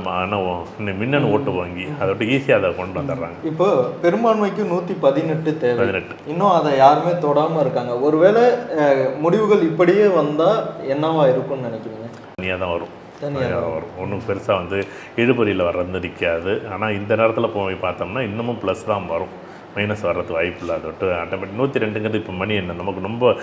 மின்னணு ஓட்டு வங்கி அதை விட்டு ஈஸியாக அதை கொண்டு வந்துடுறாங்க. இப்போ பெரும்பான்மைக்கு 118 தேவை, இன்னும் அதை யாருமே தொடாமல் இருக்காங்க. ஒருவேளை முடிவுகள் இப்படியே வந்தால் என்னவா இருக்கும்னு நினைக்கிறீங்க? தனியாக தான் வரும், ஒன்றும் பெருசாக வந்து இழுபறியில் வர்றது நிற்காது. ஆனால் இந்த நேரத்தில் போய் பார்த்தோம்னா இன்னமும் ப்ளஸ் தான் வரும், மைனஸ் வர்றது வாய்ப்பு இல்லை. அதை விட்டு ஆட்டோமேட்டிக் 102ங்கிறது இப்போ மணி என்ன நமக்கு ரொம்ப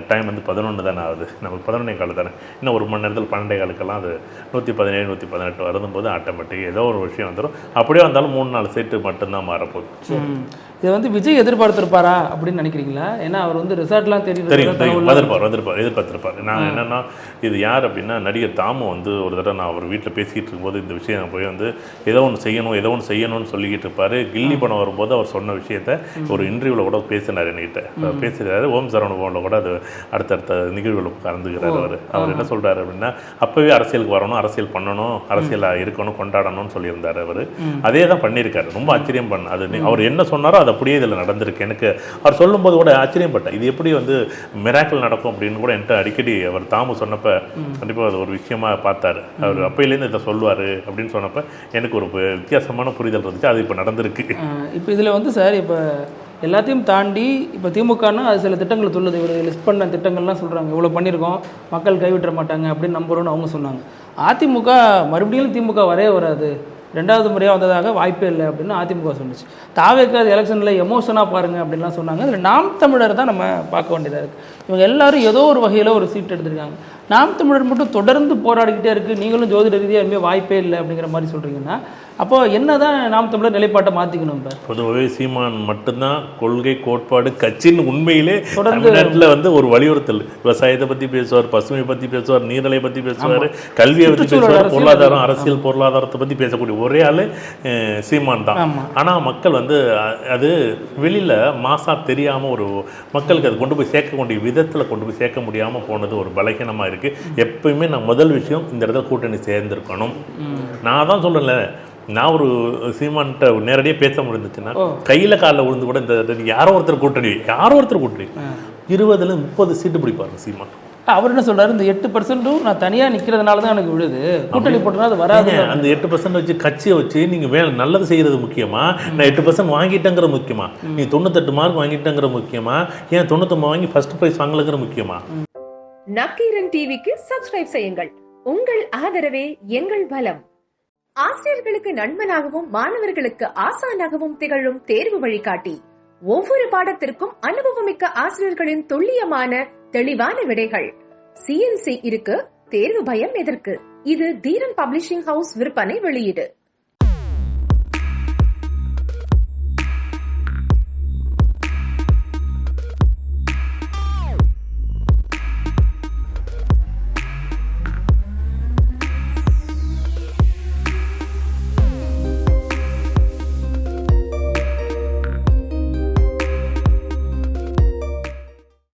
டைம் வந்து 11 தானே ஆகுது, நமக்கு 11:15 தானே, இன்னும் 1 மணி நேரத்தில் 12:15 அது 117 118 வரும்போது ஆட்டோமேட்டிக் ஏதோ ஒரு விஷயம் வந்துடும். அப்படியே வந்தாலும் 3-4 சீட்டு மட்டும்தான் மாறப்போகுது. இதை வந்து விஜய் எதிர்பார்த்திருப்பாரா அப்படின்னு நினைக்கிறீங்களா? ஏன்னா அவர் வந்து ரிசார்ட்லாம் தெரியும் எதிர்பார்த்திருப்பார். நான் என்னன்னா இது யார் அப்படின்னா நடிகர் தாமு வந்து ஒரு தடவை நான் அவர் வீட்டில் பேசிக்கிட்டு இருக்கும்போது இந்த விஷயம் போய் வந்து ஏதோ ஒன்று செய்யணும்னு சொல்லிக்கிட்டு இருப்பார். கில்லி படம் வரும்போது அவர் சொன்ன விஷயத்த ஒரு இன்டர்வியூவில் கூட பேசினார் என்கிட்ட. பேசுகிறாரு ஓம் சரவண பவனில் கூட அது அடுத்தடுத்த நிகழ்வுகளும் கலந்துக்கிறார். அவர் என்ன சொல்கிறாரு அப்படின்னா, அப்போவே அரசியலுக்கு வரணும், அரசியல் பண்ணணும், அரசியலாக இருக்கணும், கொண்டாடணும்னு சொல்லியிருந்தார் அவர். அதே தான் பண்ணியிருக்காரு. ரொம்ப ஆச்சரியம் பண்ண அது அவர் என்ன சொன்னாரோ அது அப்படியே இதில் நடந்திருக்கு. எனக்கு அவர் சொல்லும்போது கூட ஆச்சரியப்பட்டேன், இது எப்படி வந்து மிராக்கிள் நடக்கும் அப்படின்னு கூட என்கிட்ட அடிக்கடி அவர் தாமு சொன்னப்போ கண்டிப்பாக அது ஒரு விஷயமா பார்த்தாரு. அவர் அப்பையிலேருந்து இதை சொல்லுவார் அப்படின்னு சொன்னப்போ எனக்கு ஒரு வித்தியாசமான புரிதல் இருந்துச்சு. அது இப்போ நடந்திருக்கு. இப்போ இதில் வந்து சார் இப்போ எல்லாத்தையும் தாண்டி இப்போ திமுகன்னா அது சில திட்டங்கள் சொல்லுது, இவர் லிஸ்ட் பண்ண திட்டங்கள்லாம் சொல்கிறாங்க, இவ்வளோ பண்ணியிருக்கோம், மக்கள் கைவிட்ட மாட்டாங்க அப்படின்னு நம்புறோன்னு அவங்க சொன்னாங்க. அதிமுக மறுபடியும் திமுக வரவே வராது, 2வது முறையாக வந்ததாக வாய்ப்பே இல்லை அப்படின்னு அதிமுக சொன்னிச்சு. தாவேக்கு அது எலெக்ஷனில் எமோஷனாக பாருங்கள் அப்படின்லாம் சொன்னாங்க. அதில் நாம் தமிழர் தான் நம்ம பார்க்க வேண்டியதாக இருக்குது. இவங்க எல்லாரும் ஏதோ ஒரு வகையில் ஒரு சீட் எடுத்திருக்காங்க. நாம் தமிழர் மட்டும் தொடர்ந்து போராடிக்கிட்டே இருக்குது, நீங்களும் ஜோதிட ரீதியாக இனிமேல் வாய்ப்பே இல்லை அப்படிங்கிற மாதிரி சொல்கிறீங்கன்னா, அப்போ என்னதான் நாம் தமிழர் நிலைப்பாட்டை மாற்றிக்கணும்? இப்போ பொதுவாகவே சீமான் மட்டும்தான் கொள்கை கோட்பாடு கட்சின்னு உண்மையிலே தமிழ்நாட்டில் வந்து ஒரு வலியுறுத்தல். விவசாயத்தை பற்றி பேசுவார், பசுமை பற்றி பேசுவார், நீர்நிலை பற்றி பேசுவார், கல்வியை பற்றி பேசுவார், பொருளாதாரம், அரசியல் பொருளாதாரத்தை பற்றி பேசக்கூடிய ஒரே ஆள் சீமான் தான். ஆனால் மக்கள் வந்து அது வெளியில் மாசா தெரியாமல் ஒரு மக்களுக்கு அது கொண்டு போய் சேர்க்கக்கூடிய விதத்தில் கொண்டு போய் சேர்க்க முடியாமல் போனது ஒரு பலகீனமாக இருக்குது. எப்பயுமே நான் முதல் விஷயம் இந்த இடத்துல கூட்டணி சேர்ந்திருக்கணும். நான் தான் சொல்லலை, நான் ஒரு சீமான்கிட்ட நேரடியாக பேச முடிஞ்சிச்சுன்னா கையில் காலில் விழுந்து கூட இந்த யாரோ ஒருத்தர் கூட்டணி 20-30 சீட்டு பிடிப்பாரு சீமான். அவர் என்ன சொல்றாரு, இந்த 8% நான் தனியாக நிற்கிறதுனால தான் எனக்கு விழுது, கூட்டணி போட்டனா அது வராது. அந்த 8% வச்சு கட்சியை வச்சு நீங்கள் நல்லது செய்கிறது முக்கியமா, நான் 8% வாங்கிட்டேங்கிற முக்கியமா, நீ 98 மார்க் வாங்கிட்டேங்கிற முக்கியமா, ஏன் 99 வாங்கி ஃபர்ஸ்ட் ப்ரைஸ் வாங்கலங்கிற முக்கியமா? நக்கீரன் டிவிக்கு சப்ஸ்கிரைப் செய்யுங்கள். உங்கள் ஆதரவே எங்கள் பலம். ஆசிரியர்களுக்கு நண்பனாகவும் மாணவர்களுக்கு ஆசானாகவும் திகழும் தேர்வு வழிகாட்டி. ஒவ்வொரு பாடத்திற்கும் அனுபவமிக்க ஆசிரியர்களின் துல்லியமான தெளிவான விடைகள். CNC இருக்கு, தேர்வு பயம் எதற்கு? இது தீரன் பப்ளிஷிங் ஹவுஸ் விற்பனை வெளியீடு.